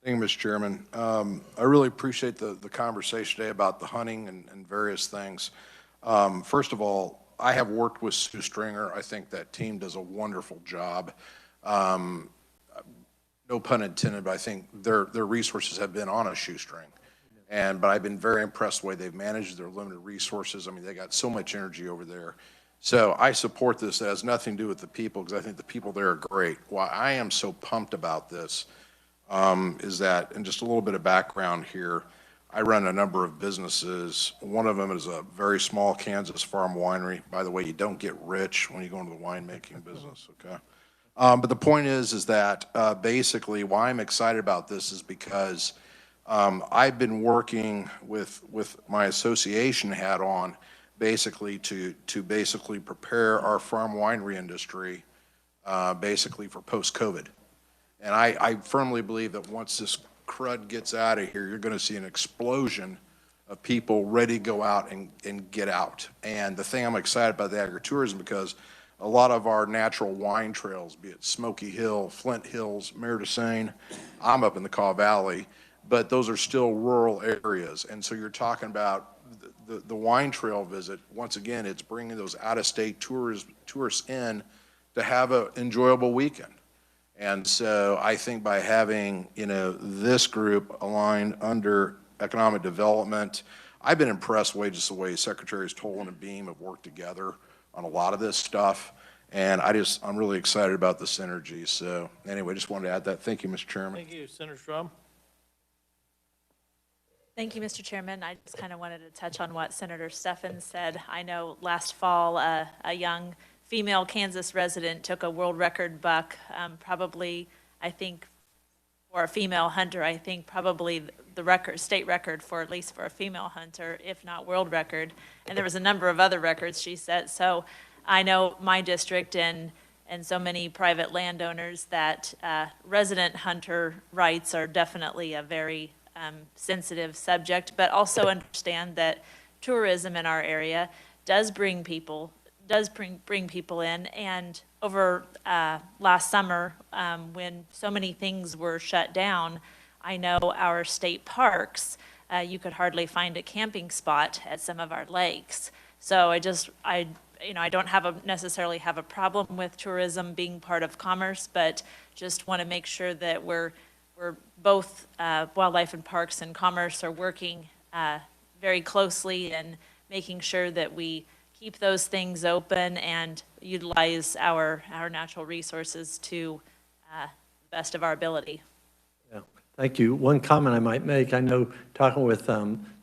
Thank you, Mr. Chairman. I really appreciate the conversation today about the hunting and various things. First of all, I have worked with Sue Stringer. I think that team does a wonderful job. No pun intended, but I think their resources have been on a shoestring. But I've been very impressed the way they've managed their limited resources. I mean, they got so much energy over there. So I support this. It has nothing to do with the people, because I think the people there are great. Why I am so pumped about this is that, and just a little bit of background here, I run a number of businesses. One of them is a very small Kansas farm winery. By the way, you don't get rich when you go into the winemaking business, okay? But the point is that basically why I'm excited about this is because I've been working with my association hat on basically to basically prepare our farm winery industry basically for post-COVID. And I firmly believe that once this crud gets out of here, you're going to see an explosion of people ready to go out and get out. And the thing I'm excited about the agritourism, because a lot of our natural wine trails, be it Smoky Hill, Flint Hills, Mayor de Seine, I'm up in the Kaw Valley, but those are still rural areas. And so you're talking about the wine trail visit. Once again, it's bringing those out-of-state tourists in to have an enjoyable weekend. And so I think by having, this group aligned under economic development, I've been impressed with just the way Secretaries Tolan and Beam have worked together on a lot of this stuff. And I'm really excited about the synergy. So anyway, just wanted to add that. Thank you, Mr. Chairman. Thank you, Senator Strom. Thank you, Mr. Chairman. I just kind of wanted to touch on what Senator Steffens said. I know last fall, a young female Kansas resident took a world record buck, probably, I think, for a female hunter, I think probably the state record for at least for a female hunter, if not world record. And there was a number of other records she set. So I know my district and so many private landowners that resident hunter rights are definitely a very sensitive subject, but also understand that tourism in our area does bring people in. And over last summer, when so many things were shut down, I know our state parks, you could hardly find a camping spot at some of our lakes. So I don't necessarily have a problem with tourism being part of commerce, but just want to make sure that we're both wildlife and parks and commerce are working very closely and making sure that we keep those things open and utilize our natural resources to the best of our ability. Yeah, thank you. One comment I might make, I know talking with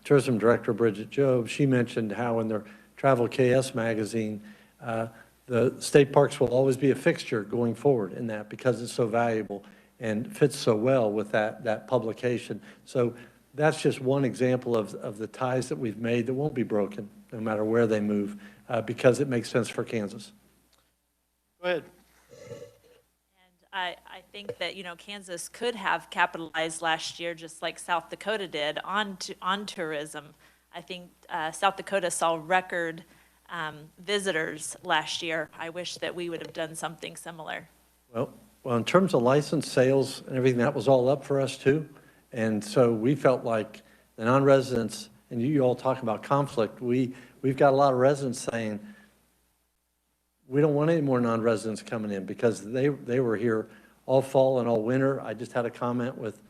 Tourism Director Bridget Jobe, she mentioned how in their Travel KS magazine, the state parks will always be a fixture going forward in that because it's so valuable and fits so well with that publication. So that's just one example of the ties that we've made that won't be broken no matter where they move because it makes sense for Kansas. Go ahead. I think that, Kansas could have capitalized last year, just like South Dakota did, on tourism. I think South Dakota saw record visitors last year. I wish that we would have done something similar. Well, in terms of license sales and everything, that was all up for us too. And so we felt like the non-residents, and you all talk about conflict, we've got a lot of residents saying, we don't want any more non-residents coming in because they were here all fall and all winter. I just had a comment with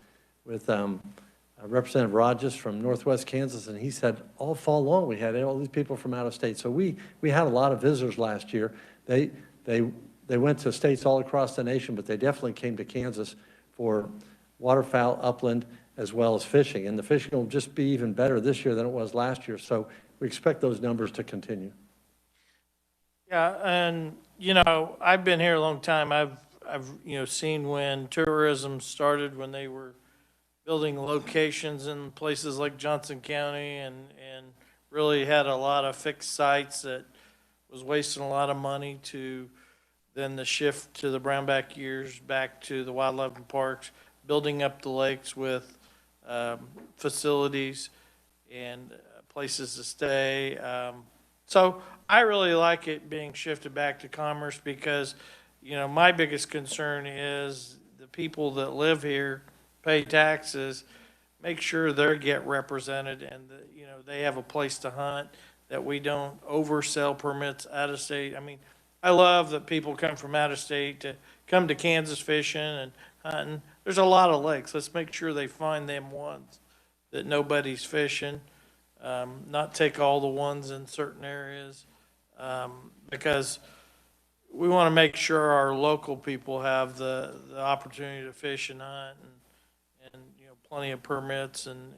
Representative Rogers from Northwest Kansas, and he said all fall long we had all these people from out of state. So we had a lot of visitors last year. They went to states all across the nation, but they definitely came to Kansas for waterfowl, upland, as well as fishing. And the fishing will just be even better this year than it was last year. So we expect those numbers to continue. Yeah, and, I've been here a long time. I've seen when tourism started, when they were building locations in places like Johnson County and really had a lot of fixed sites that was wasting a lot of money to then the shift to the brownback years back to the wildlife and parks, building up the lakes with facilities and places to stay. So I really like it being shifted back to commerce because, my biggest concern is the people that live here, pay taxes, make sure they get represented and, they have a place to hunt, that we don't oversell permits out of state. I mean, I love that people come from out of state to come to Kansas fishing and hunting. There's a lot of lakes. Let's make sure they find them ones that nobody's fishing. Not take all the ones in certain areas, because we want to make sure our local people have the opportunity to fish and hunt and plenty of permits and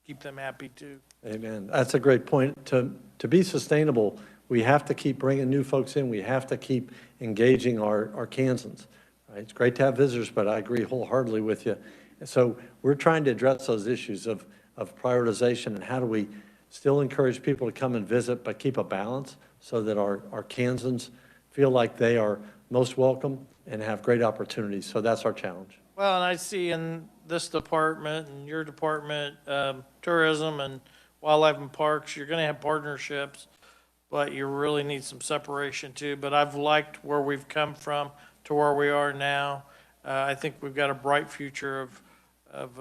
keep them happy too. Amen. That's a great point. To be sustainable, we have to keep bringing new folks in. We have to keep engaging our Kansans. Right? It's great to have visitors, but I agree wholeheartedly with you. So we're trying to address those issues of prioritization and how do we still encourage people to come and visit, but keep a balance so that our Kansans feel like they are most welcome and have great opportunities. So that's our challenge. Well, and I see in this department and your department, tourism and wildlife and parks, you're going to have partnerships, but you really need some separation too. But I've liked where we've come from to where we are now. I think we've got a bright future of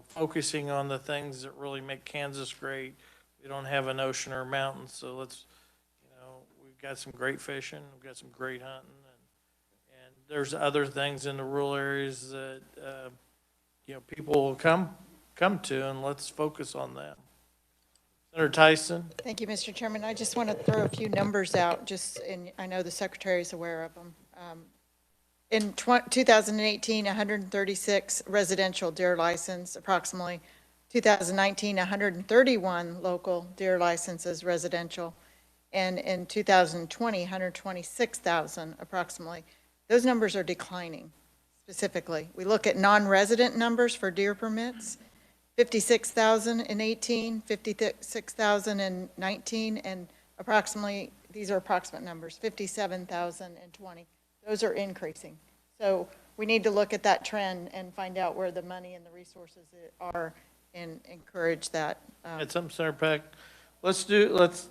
focusing on the things that really make Kansas great. We don't have an ocean or mountains, so we've got some great fishing, we've got some great hunting, and there's other things in the rural areas that people will come to, and let's focus on them. Senator Tyson. Thank you, Mr. Chairman. I just want to throw a few numbers out, and I know the Secretary is aware of them. In 2018, 136 residential deer license, approximately. 2019, 131 local deer licenses residential. And in 2020, 126,000 approximately. Those numbers are declining specifically. We look at non-resident numbers for deer permits, 56,000 in 18, 56,000 in 19, and approximately, these are approximate numbers, 57,000 in 20. Those are increasing. So we need to look at that trend and find out where the money and the resources are and encourage that. It's something, Senator Peck. Let's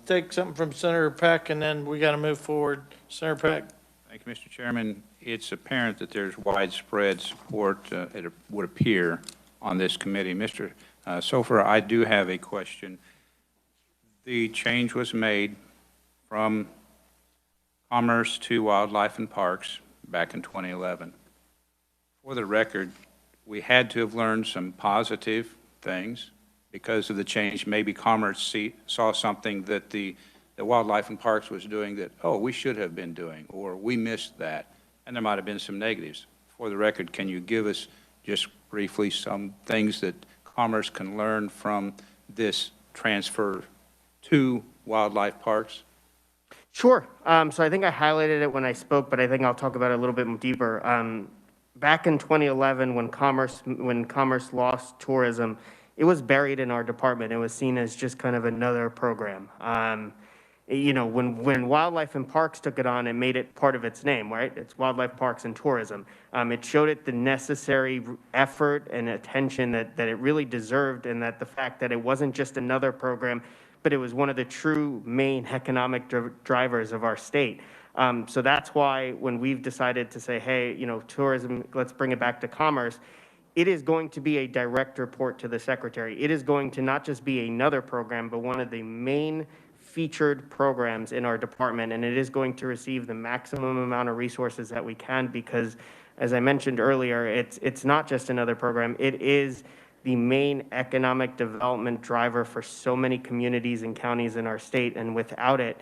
take something from Senator Peck, and then we got to move forward. Senator Peck. Thank you, Mr. Chairman. It's apparent that there's widespread support, it would appear, on this committee. Mr. Sofer, I do have a question. The change was made from Commerce to Wildlife and Parks back in 2011. For the record, we had to have learned some positive things because of the change, maybe Commerce saw something that the Wildlife and Parks was doing that, oh, we should have been doing, or we missed that, and there might have been some negatives. For the record, can you give us just briefly some things that Commerce can learn from this transfer to Wildlife Parks? Sure. So I think I highlighted it when I spoke, but I think I'll talk about it a little bit deeper. Back in 2011, when Commerce lost tourism, it was buried in our department. It was seen as just kind of another program. You know, when Wildlife and Parks took it on, it made it part of its name, right? It's Wildlife, Parks, and Tourism. It showed it the necessary effort and attention that it really deserved, and that the fact that it wasn't just another program, but it was one of the true main economic drivers of our state. So that's why when we've decided to say, hey, you know, tourism, let's bring it back to Commerce, it is going to be a direct report to the Secretary. It is going to not just be another program, but one of the main featured programs in our department, and it is going to receive the maximum amount of resources that we can, because as I mentioned earlier, it's not just another program. It is the main economic development driver for so many communities and counties in our state, and without it,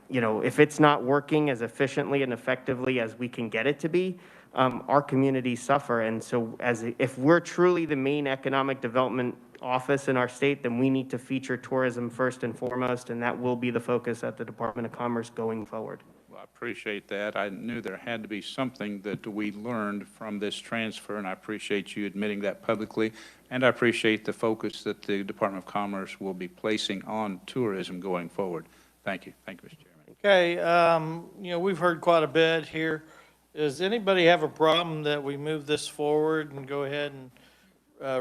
you know, if it's not working as efficiently and effectively as we can get it to be, our communities suffer. And so if we're truly the main economic development office in our state, then we need to feature tourism first and foremost, and that will be the focus at the Department of Commerce going forward. Well, I appreciate that. I knew there had to be something that we learned from this transfer, and I appreciate you admitting that publicly, and I appreciate the focus that the Department of Commerce will be placing on tourism going forward. Thank you. Thank you, Mr. Chairman. Okay, you know, we've heard quite a bit here. Does anybody have a problem that we move this forward and go ahead and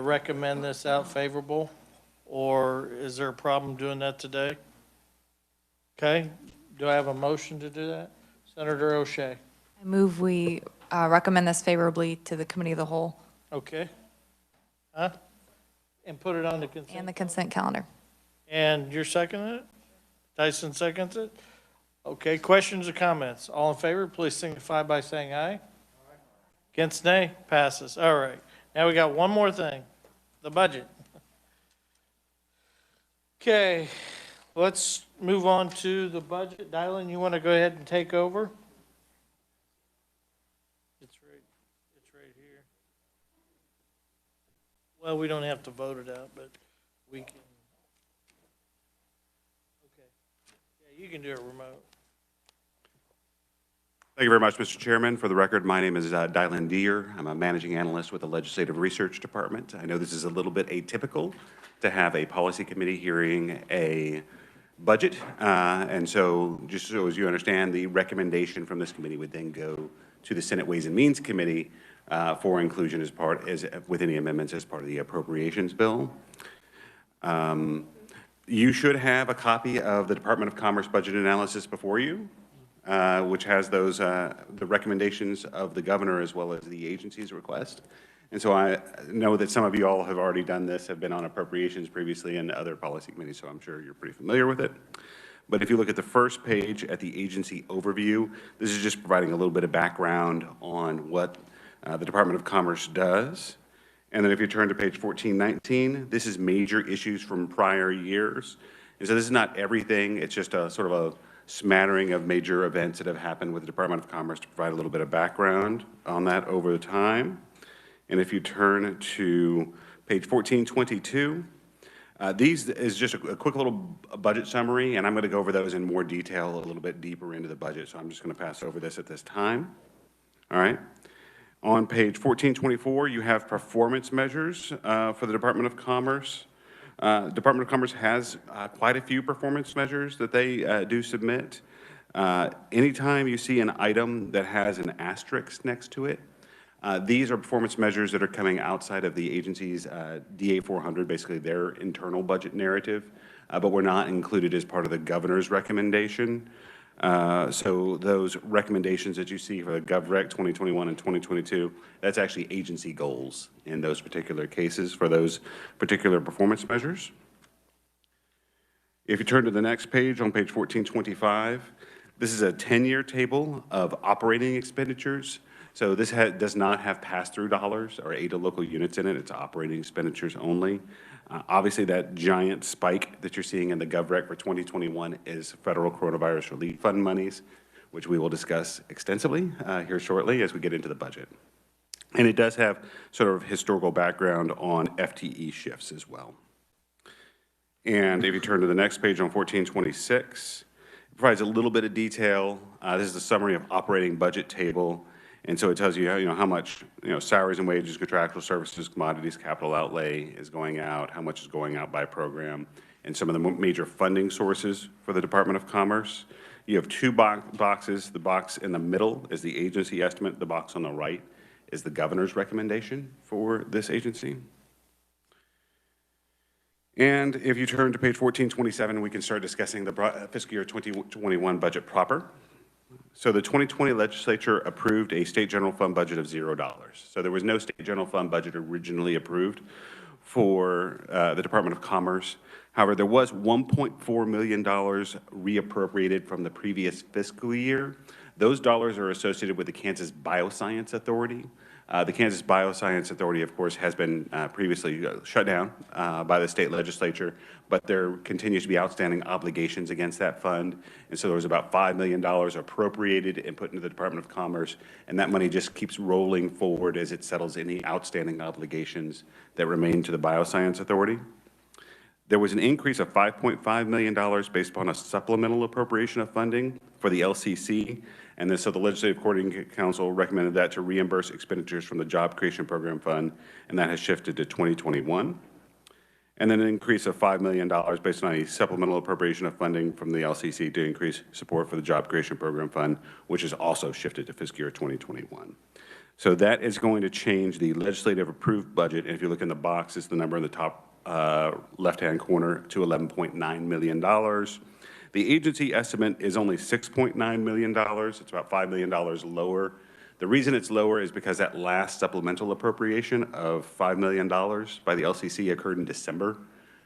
recommend this out favorable? Or is there a problem doing that today? Okay, do I have a motion to do that? Senator O'Shea. I move we recommend this favorably to the committee of the whole Okay. Huh? And put it on the consent? and the consent calendar. And you're seconding it? Tyson seconds it? Okay, questions or comments? All in favor, please signify by saying aye. Against nay? Passes. All right. Now we got one more thing, the budget. Okay, let's move on to the budget. Dylan, you want to go ahead and take over? It's right here. Well, we don't have to vote it out, but we can. Okay. Yeah, you can do it remote. Thank you very much, Mr. Chairman. For the record, my name is Dylan Deere. I'm a managing analyst with the Legislative Research Department. I know this is a little bit atypical to have a policy committee hearing a budget. And so just so as you understand, the recommendation from this committee would then go to the Senate Ways and Means Committee for inclusion with any amendments as part of the appropriations bill. You should have a copy of the Department of Commerce budget analysis before you, which has those the recommendations of the governor as well as the agency's request. And so I know that some of you all have already done this, have been on appropriations previously and other policy committees, so I'm sure you're pretty familiar with it. But if you look at the first page at the agency overview, this is just providing a little bit of background on what the Department of Commerce does. And then if you turn to page 1419, this is major issues from prior years. And so this is not everything, it's just a sort of a smattering of major events that have happened with the Department of Commerce to provide a little bit of background on that over time. And if you turn to page 1422, these is just a quick little budget summary, and I'm going to go over those in more detail a little bit deeper into the budget, so I'm just going to pass over this at this time. All right. On page 1424, you have performance measures for the Department of Commerce. Department of Commerce has quite a few performance measures that they do submit. Anytime you see an item that has an asterisk next to it, these are performance measures that are coming outside of the agency's DA 400, basically their internal budget narrative, but were not included as part of the governor's recommendation. So those recommendations that you see for the GovRec 2021 and 2022, that's actually agency goals in those particular cases for those particular performance measures. If you turn to the next page, on page 1425, This is a 10-year table of operating expenditures. So this does not have pass-through dollars or aid to local units in it. It's operating expenditures only. Obviously, that giant spike that you're seeing in the GovRec for 2021 is federal coronavirus relief fund monies, which we will discuss extensively here shortly as we get into the budget. And it does have sort of historical background on FTE shifts as well. And if you turn to the next page on 1426, it provides a little bit of detail. This is the summary of operating budget table. And so it tells you, how much, salaries and wages, contractual services, commodities, capital outlay is going out, how much is going out by program, and some of the major funding sources for the Department of Commerce. You have two boxes. The box in the middle is the agency estimate. The box on the right is the governor's recommendation for this agency. And if you turn to page 1427, we can start discussing the fiscal year 2021 budget proper. So the 2020 legislature approved a state general fund budget of $0. So there was no state general fund budget originally approved for the Department of Commerce. However, there was $1.4 million reappropriated from the previous fiscal year. Those dollars are associated with the Kansas Bioscience Authority. The Kansas Bioscience Authority, of course, has been previously shut down by the state legislature, but there continues to be outstanding obligations against that fund. And so there was about $5 million appropriated and put into the Department of Commerce, and that money just keeps rolling forward as it settles any outstanding obligations that remain to the Bioscience Authority. There was an increase of $5.5 million based upon a supplemental appropriation of funding for the LCC. And so the Legislative Coordinating Council recommended that to reimburse expenditures from the Job Creation Program Fund, and that has shifted to 2021. And then an increase of $5 million based on a supplemental appropriation of funding from the LCC to increase support for the Job Creation Program Fund, which is also shifted to fiscal year 2021. So that is going to change the legislative approved budget. And if you look in the box, it's the number in the top left-hand corner to $11.9 million. The agency estimate is only $6.9 million. It's about $5 million lower. The reason it's lower is because that last supplemental appropriation of $5 million by the LCC occurred in December.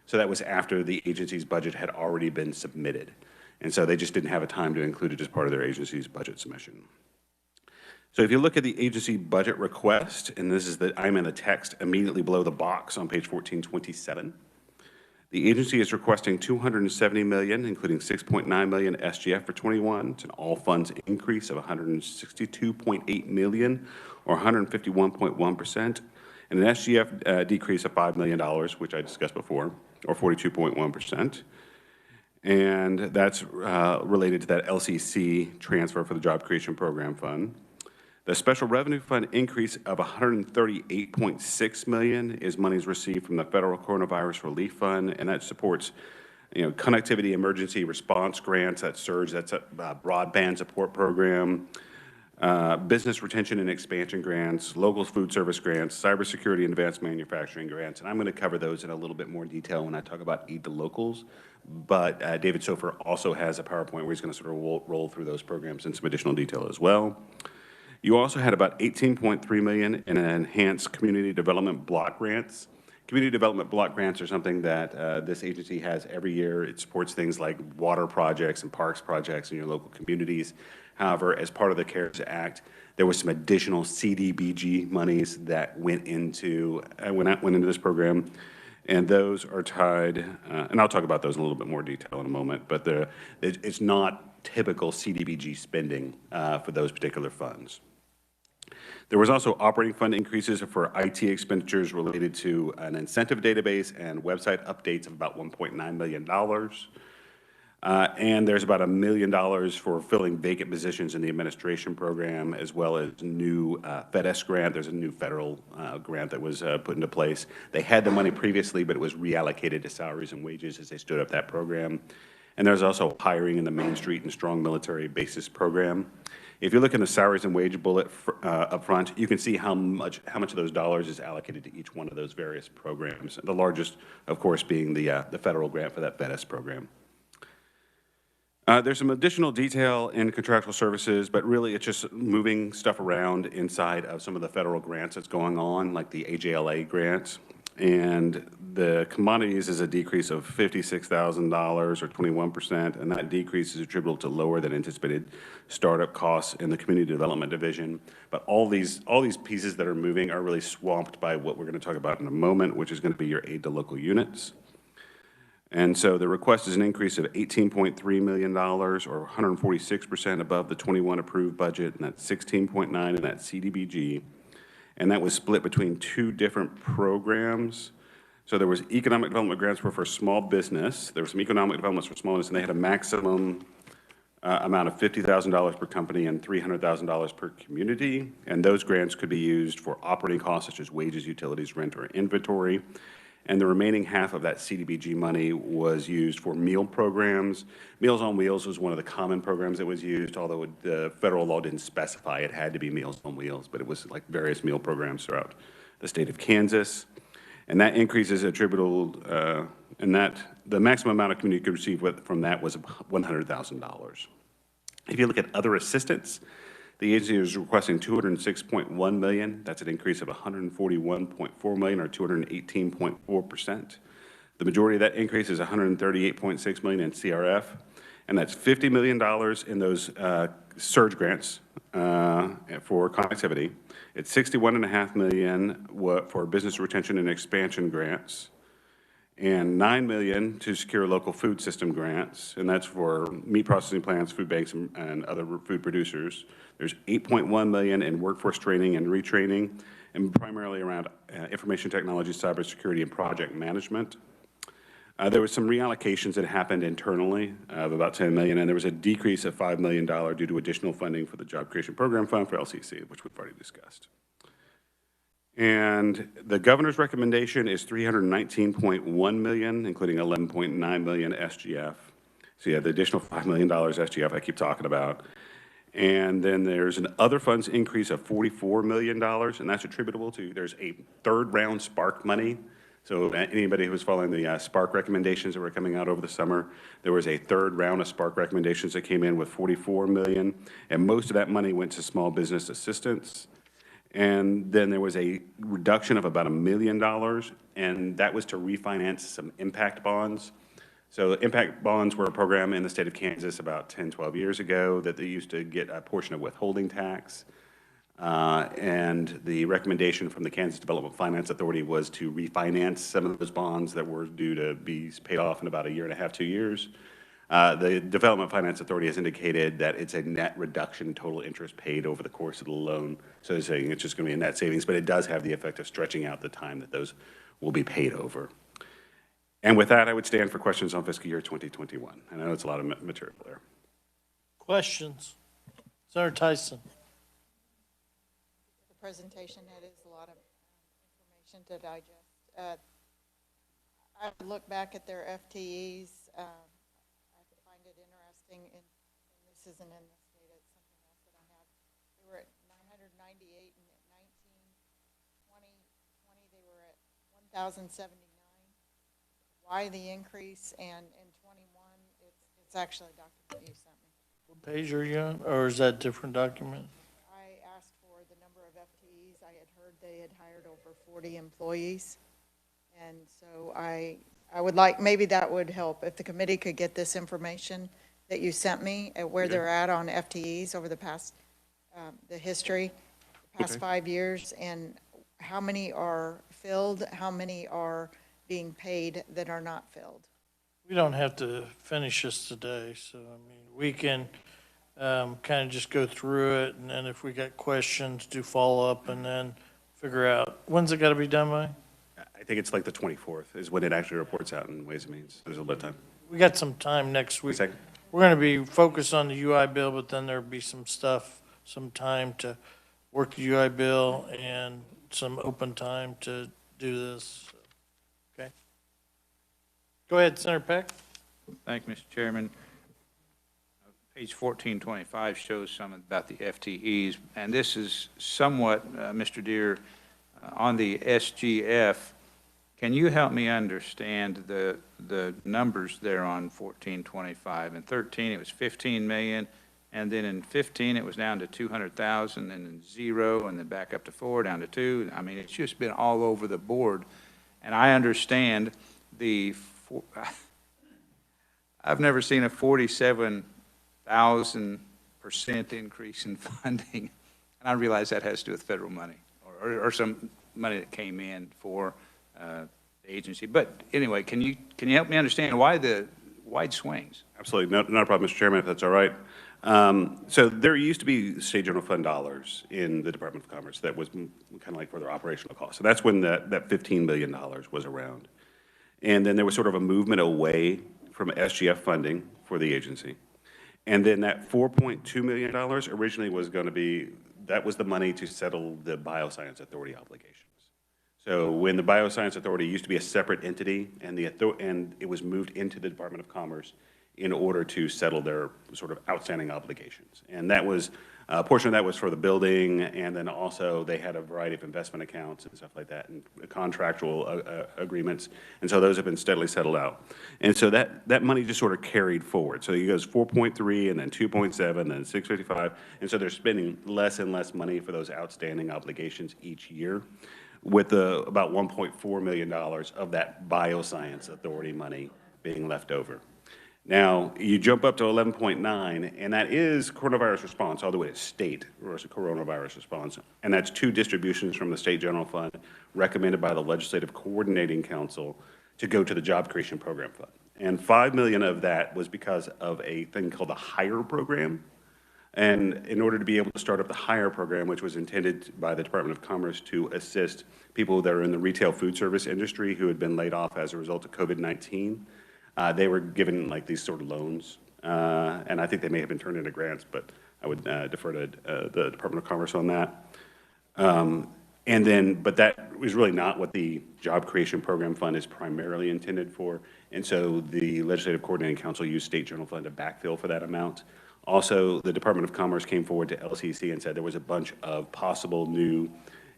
So that was after the agency's budget had already been submitted. And so they just didn't have a time to include it as part of their agency's budget submission. So if you look at the agency budget request, and this is I'm in the text immediately below the box on page 1427, the agency is requesting $270 million, including $6.9 million SGF for 21. It's an all funds increase of $162.8 million, or 151.1%, and an SGF decrease of $5 million, which I discussed before, or 42.1%. And that's related to that LCC transfer for the Job Creation Program Fund. The Special Revenue Fund increase of $138.6 million is monies received from the Federal Coronavirus Relief Fund, and that supports, connectivity emergency response grants, that surge, that's a broadband support program, business retention and expansion grants, local food service grants, cybersecurity and advanced manufacturing grants, and I'm going to cover those in a little bit more detail when I talk about aid to locals. But David Sofer also has a PowerPoint where he's going to sort of roll through those programs in some additional detail as well. You also had about $18.3 million in enhanced community development block grants. Community development block grants are something that this agency has every year. It supports things like water projects and parks projects in your local communities. However, as part of the CARES Act, there was some additional CDBG monies that went into this program, and those are tied, and I'll talk about those in a little bit more detail in a moment, but it's not typical CDBG spending for those particular funds. There was also operating fund increases for IT expenditures related to an incentive database and website updates of about $1.9 million. And there's about $1 million for filling vacant positions in the administration program, as well as new FedEx grant. There's a new federal grant that was put into place. They had the money previously, but it was reallocated to salaries and wages as they stood up that program. And there's also hiring in the Main Street and Strong Military Bases program. If you look in the salaries and wage bullet up front, you can see how much of those dollars is allocated to each one of those various programs. The largest, of course, being the federal grant for that FedEx program. There's some additional detail in contractual services, but really it's just moving stuff around inside of some of the federal grants that's going on, like the AJLA grant. And the commodities is a decrease of $56,000 or 21%, and that decrease is attributable to lower than anticipated startup costs in the community development division. But all these pieces that are moving are really swamped by what we're going to talk about in a moment, which is going to be your aid to local units. And so the request is an increase of $18.3 million, or 146% above the 21 approved budget, and that's 16.9 in that CDBG. And that was split between two different programs. So there was economic development grants for small business. There was some economic developments for small business, and they had a maximum amount of $50,000 per company and $300,000 per community. And those grants could be used for operating costs such as wages, utilities, rent, or inventory. And the remaining half of that CDBG money was used for meal programs. Meals on Wheels was one of the common programs that was used, although the federal law didn't specify it had to be Meals on Wheels, but it was like various meal programs throughout the state of Kansas. And that increase is attributable, and that the maximum amount of community could receive from that was $100,000. If you look at other assistance, the agency is requesting $206.1 million. That's an increase of $141.4 million, or 218.4%. The majority of that increase is $138.6 million in CRF, and that's $50 million in those surge grants for connectivity. It's $61.5 million for business retention and expansion grants, and $9 million to secure local food system grants, and that's for meat processing plants, food banks, and other food producers. There's $8.1 million in workforce training and retraining, and primarily around information technology, cybersecurity, and project management. There was some reallocations that happened internally of about $10 million, and there was a decrease of $5 million due to additional funding for the Job Creation Program Fund for LCC, which we've already discussed. And the governor's recommendation is $319.1 million, including $11.9 million SGF. So you have the additional $5 million SGF I keep talking about. And then there's an other funds increase of $44 million, and that's attributable to, there's a third round Spark money. So anybody who was following the Spark recommendations that were coming out over the summer, there was a third round of Spark recommendations that came in with $44 million, and most of that money went to small business assistance. And then there was a reduction of about $1 million, and that was to refinance some impact bonds. So impact bonds were a program in the state of Kansas about 10, 12 years ago that they used to get a portion of withholding tax. And the recommendation from the Kansas Development Finance Authority was to refinance some of those bonds that were due to be paid off in about a year and a half, 2 years. The Development Finance Authority has indicated that it's a net reduction in total interest paid over the course of the loan. So they're saying it's just going to be a net savings, but it does have the effect of stretching out the time that those will be paid over. And with that, I would stand for questions on fiscal year 2021. I know it's a lot of material there. Questions? Senator Tyson. The presentation, that is a lot of information to digest. I would look back at their FTEs. I find it interesting, and this isn't in this data, it's something else that I have. They were at 998, and at 2020 they were at 1,079. Why the increase, and in 21, it's actually a document you sent me. What page are you on, or is that a different document? I asked for the number of FTEs. I had heard they had hired over 40 employees. And so I would like, maybe that would help if the committee could get this information that you sent me at where they're at on FTEs over the past, the history, the past 5 years, and how many are filled, how many are being paid that are not filled. We don't have to finish this today, so I mean, we can kind of just go through it, and then if we got questions, do follow up, and then figure out, when's it got to be done by? I think it's like the 24th is when it actually reports out in Ways and Means. There's a little bit of time. We got some time next week. Second. We're going to be focused on the UI bill, but then there'll be some stuff, some time to work the UI bill and some open time to do this. Okay. Go ahead, Senator Peck. Thank you, Mr. Chairman. Page 1425 shows some about the FTEs, and this is somewhat, Mr. Deere, on the SGF. Can you help me understand the numbers there on 1425? In 13, it was 15 million, and then in 15, it was down to 200,000, and then 0, and then back up to 4, down to 2. I mean, it's just been all over the board. And I understand I've never seen a 47,000% increase in funding. And I realize that has to do with federal money or some money that came in for the agency. But anyway, can you help me understand why the wide swings? Absolutely, not a problem, Mr. Chairman, if that's all right. So there used to be state general fund dollars in the Department of Commerce that was kind of like for their operational costs. So that's when that $15 billion was around. And then there was sort of a movement away from SGF funding for the agency. And then that $4.2 million originally was going to be, that was the money to settle the Bioscience Authority obligations. So when the Bioscience Authority used to be a separate entity and it was moved into the Department of Commerce in order to settle their sort of outstanding obligations. And that was, a portion of that was for the building, and then also they had a variety of investment accounts and stuff like that, and contractual agreements. And so those have been steadily settled out. And so that money just sort of carried forward. So it goes 4.3 and then 2.7 and then 655. And so they're spending less and less money for those outstanding obligations each year, with about $1.4 million of that Bioscience Authority money being left over. Now, you jump up to 11.9, and that is coronavirus response, all the way to state coronavirus response. And that's 2 distributions from the State General Fund recommended by the Legislative Coordinating Council to go to the Job Creation Program Fund. And $5 million of that was because of a thing called the HIRE program. And in order to be able to start up the HIRE program, which was intended by the Department of Commerce to assist people that are in the retail food service industry who had been laid off as a result of COVID-19, they were given like these sort of loans, and I think they may have been turned into grants, but I would defer to the Department of Commerce on that. But that was really not what the Job Creation Program Fund is primarily intended for, and so the Legislative Coordinating Council used State General Fund to backfill for that amount. Also, the Department of Commerce came forward to LCC and said there was a bunch of possible new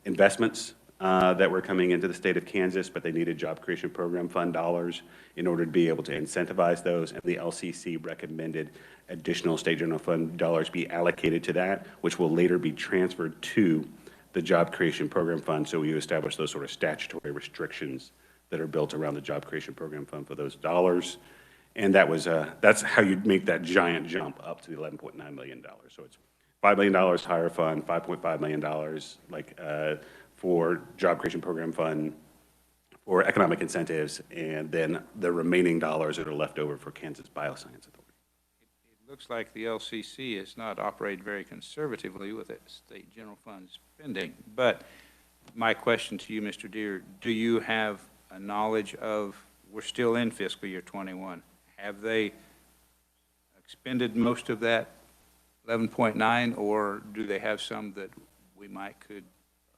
investments that were coming into the state of Kansas, but they needed Job Creation Program Fund dollars in order to be able to incentivize those, and the LCC recommended additional State General Fund dollars be allocated to that, which will later be transferred to the Job Creation Program Fund, so we establish those sort of statutory restrictions that are built around the Job Creation Program Fund for those dollars. And that was, that's how you make that giant jump up to the $11.9 million. So it's $5 million higher fund, $5.5 million for Job Creation Program Fund for economic incentives, and then the remaining dollars that are left over for Kansas Bioscience Authority. It looks like the LCC has not operated very conservatively with its state general fund spending. But my question to you, Mr. Deere, do you have a knowledge of, we're still in fiscal year 21, have they expended most of that 11.9, or do they have some that we could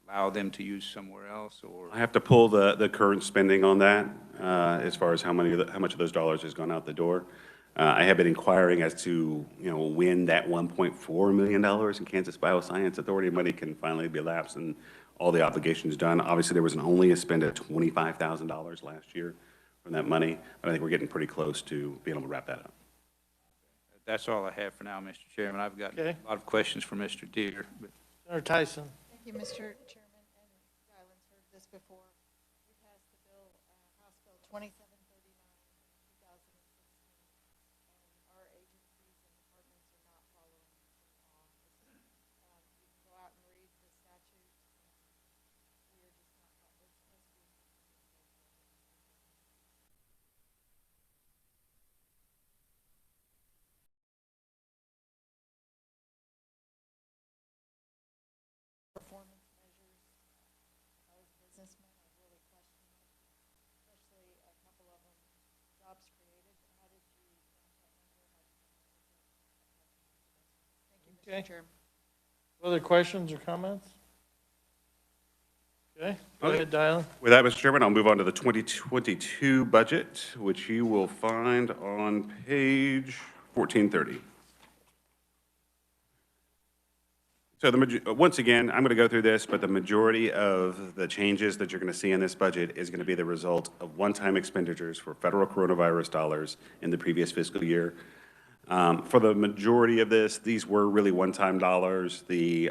allow them to use somewhere else? Or I have to pull the current spending on that as far as how much of those dollars has gone out the door. I have been inquiring as to when that $1.4 million in Kansas Bioscience Authority money can finally be lapsed and all the obligations done. Obviously, there was only a spend of $25,000 last year from that money, but I think we're getting pretty close to being able to wrap that up. That's all I have for now, Mr. Chairman. I've got a lot of questions for Mr. Deere. Senator Tyson. Thank you, Mr. Chairman, and Ryland's heard this before. We passed the bill, House Bill 2739 in 2016, and our agencies and departments are not following the law. You can go out and read the statutes. We are just not, we're supposed to be. Performance measures, as businessmen, I really question them, especially a couple of them, jobs created. How did you count that number? How did you Thank you, Mr. Chairman. Other questions or comments? Okay, go ahead, Dylan. With that, Mr. Chairman, I'll move on to the 2022 budget, which you will find on page 1430. So once again, I'm going to go through this, but the majority of the changes that you're going to see in this budget is going to be the result of one-time expenditures for federal coronavirus dollars in the previous fiscal year. For the majority of this, these were really one-time dollars.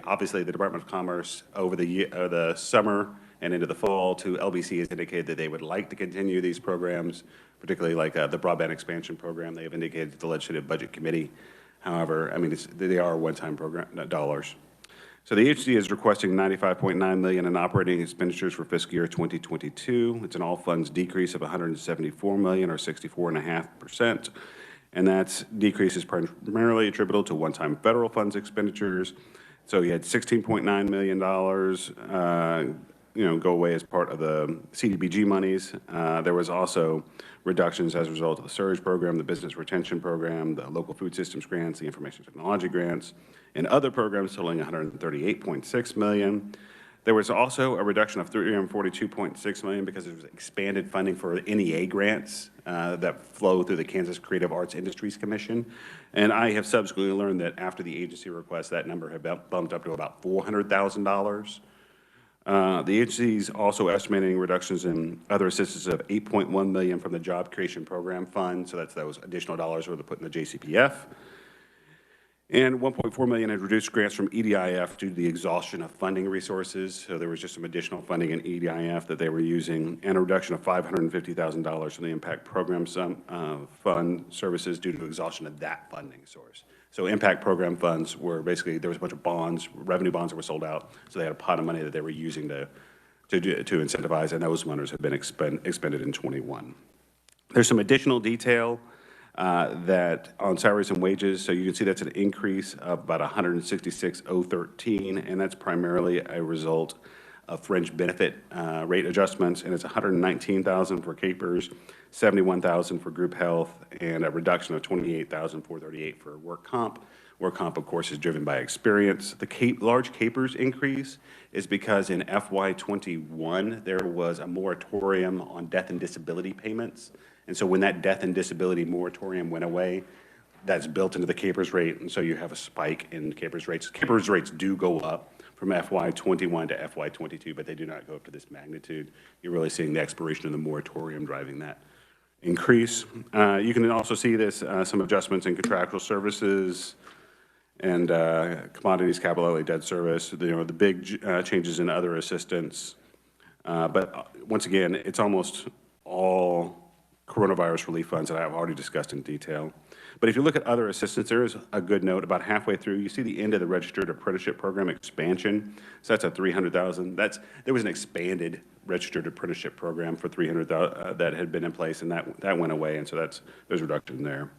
Obviously, the Department of Commerce over the summer and into the fall. Too, LBC has indicated that they would like to continue these programs, particularly like the broadband expansion program. They have indicated to the Legislative Budget Committee. However, I mean, they are one-time program dollars. So the agency is requesting $95.9 million in operating expenditures for fiscal year 2022. It's an all-funds decrease of $174 million, or 64.5%. And that decrease is primarily attributable to one-time federal funds expenditures. So you had $16.9 million, go away as part of the CDBG monies. There was also reductions as a result of the surge program, the business retention program, the local food systems grants, the information technology grants, and other programs totaling $138.6 million. There was also a reduction of $342.6 million because there was expanded funding for NEA grants that flow through the Kansas Creative Arts Industries Commission. And I have subsequently learned that after the agency request, that number had bumped up to about $400,000. The agency is also estimating reductions in other assistance of $8.1 million from the Job Creation Program Fund, so that's those additional dollars we're put in the JCPF. And $1.4 million had reduced grants from EDIF due to the exhaustion of funding resources. So there was just some additional funding in EDIF that they were using, and a reduction of $550,000 from the Impact Program Fund services due to exhaustion of that funding source. So Impact Program funds were basically, there was a bunch of bonds, revenue bonds that were sold out. So they had a pot of money that they were using to incentivize, and those monies have been expended in 21. There's some additional detail that on salaries and wages. So you can see that's an increase of about $166,013, and that's primarily a result of fringe benefit rate adjustments, and it's $119,000 for capers, $71,000 for group health, and a reduction of $28,438 for work comp. Work comp, of course, is driven by experience. The large capers increase is because in FY21 there was a moratorium on death and disability payments. And so when that death and disability moratorium went away, that's built into the capers rate, and so you have a spike in capers rates. Capers rates do go up from FY21 to FY22, but they do not go up to this magnitude. You're really seeing the expiration of the moratorium driving that increase. You can also see this, some adjustments in contractual services and commodities, capital outlay, debt service, the big changes in other assistance. But once again, it's almost all coronavirus relief funds that I've already discussed in detail. But if you look at other assistance, there is a good note. About halfway through, you see the end of the Registered Apprenticeship Program expansion. So that's at $300,000. There was an expanded Registered Apprenticeship Program for $300,000 that had been in place, and that went away, and so there's a reduction there.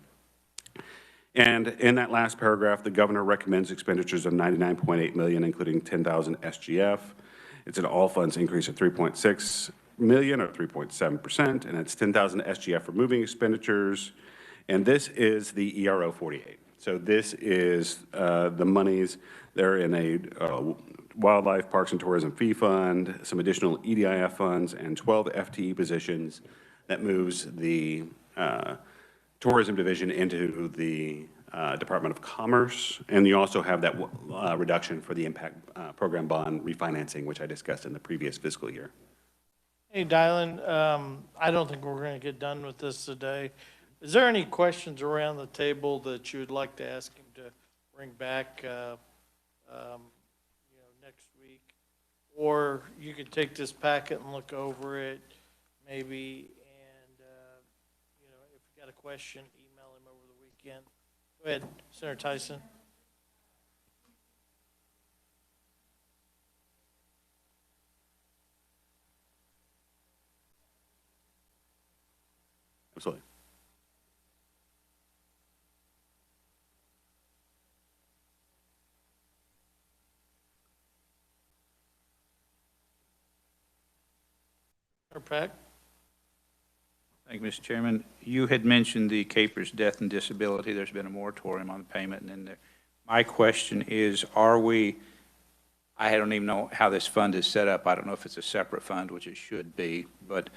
And in that last paragraph, the governor recommends expenditures of $99.8 million, including $10,000 SGF. It's an all funds increase of $3.6 million, or 3.7%, and it's $10,000 SGF for moving expenditures. And this is the ERO 48. So this is the monies. They're in a Wildlife, Parks and Tourism Fee Fund, some additional EDIF funds, and 12 FTE positions that moves the Tourism Division into the Department of Commerce. And you also have that reduction for the Impact Program Bond refinancing, which I discussed in the previous fiscal year. Hey, Dylan, I don't think we're going to get done with this today. Is there any questions around the table that you would like to ask him to bring back, next week? Or you could take this packet and look over it, maybe, and, if you got a question, email him over the weekend. Go ahead, Senator Tyson. Absolutely. Peck? Thank you, Mr. Chairman. You had mentioned the capers death and disability. There's been a moratorium on the payment, and then my question is, I don't even know how this fund is set up. I don't know if it's a separate fund, which it should be, but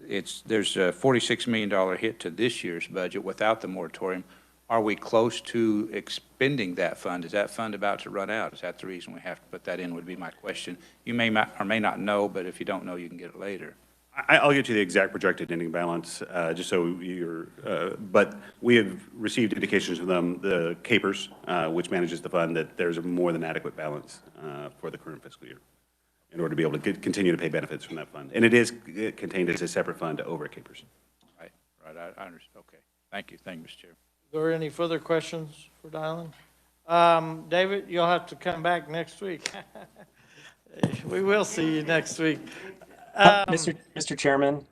there's a $46 million hit to this year's budget without the moratorium. Are we close to expending that fund? Is that fund about to run out? Is that the reason we have to put that in, would be my question. You may or may not know, but if you don't know, you can get it later. I'll get you the exact projected ending balance, just so but we have received indications from them, the capers, which manages the fund, that there's a more than adequate balance for the current fiscal year. in order to be able to continue to pay benefits from that fund. And it is contained as a separate fund over at Capers. Right, I understand, okay. Thank you, Mr. Chair. Are there any further questions for Dylan? David, you'll have to come back next week. We will see you next week. Mr. Chairman,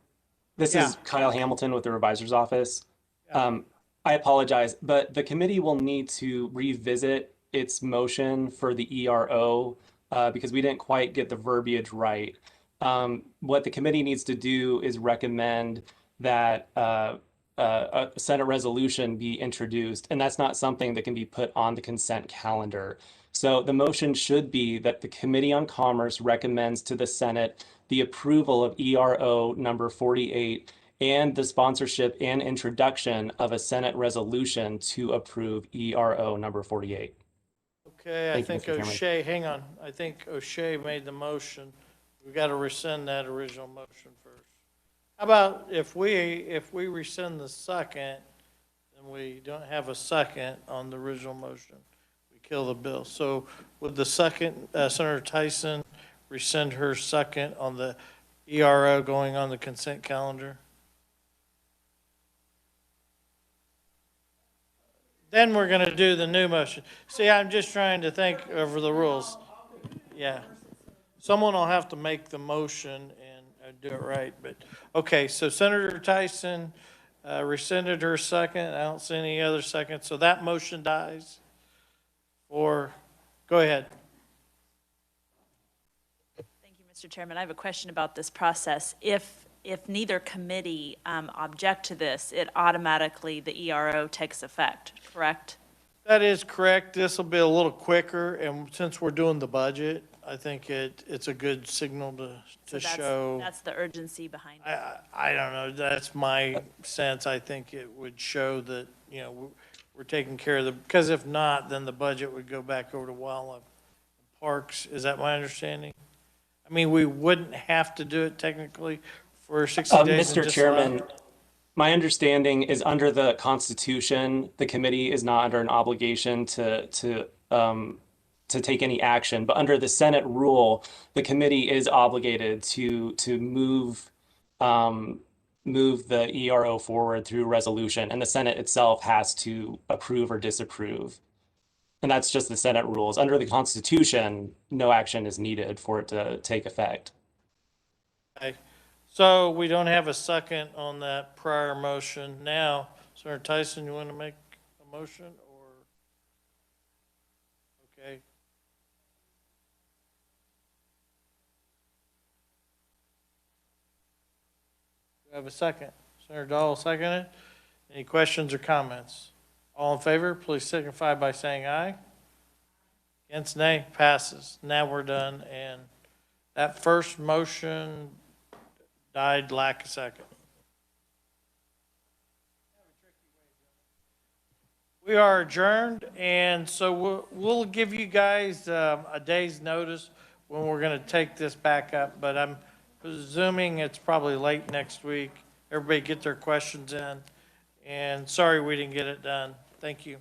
this Yeah. is Kyle Hamilton with the Revisor's Office. I apologize, but the committee will need to revisit its motion for the ERO because we didn't quite get the verbiage right. What the committee needs to do is recommend that a Senate resolution be introduced, and that's not something that can be put on the consent calendar. So the motion should be that the Committee on Commerce recommends to the Senate the approval of ERO number 48 and the sponsorship and introduction of a Senate resolution to approve ERO number 48. Okay, I Thank you, think Mr. Chairman. O'Shea, hang on. I think O'Shea made the motion. We've got to rescind that original motion first. How about if we rescind the second, then we don't have a second on the original motion. We kill the bill. So would the second, Senator Tyson rescind her second on the ERO going on the consent calendar? Then we're going to do the new motion. See, I'm just trying to think over the rules. Yeah. Someone will have to make the motion and do it right, but, okay, so Senator Tyson rescinded her second. I don't see any other second, so that motion dies. Or, go ahead. Thank you, Mr. Chairman. I have a question about this process. If neither committee object to this, it automatically, the ERO takes effect, correct? That is correct. This will be a little quicker, and since we're doing the budget, I think it's a good signal to show. That's the urgency behind it. I don't know. That's my sense. I think it would show that, you know, we're taking care of because if not, then the budget would go back over to wildlife parks. Is that my understanding? I mean, we wouldn't have to do it technically for 60 days. Mr. Chairman, my understanding is under the Constitution, the committee is not under an obligation to take any action, but under the Senate rule, the committee is obligated to move the ERO forward through resolution, and the Senate itself has to approve or disapprove. And that's just the Senate rules. Under the Constitution, no action is needed for it to take effect. Okay. So we don't have a second on that prior motion. Now, Senator Tyson, you want to make a motion or? Okay. Do I have a second? Senator Dahl, second it. Any questions or comments? All in favor, please signify by saying aye. Against, nay, passes. Now we're done, and that first motion died lack a second. We are adjourned, and so we'll give you guys a day's notice when we're going to take this back up, but I'm presuming it's probably late next week. Everybody get their questions in, and sorry we didn't get it done. Thank you.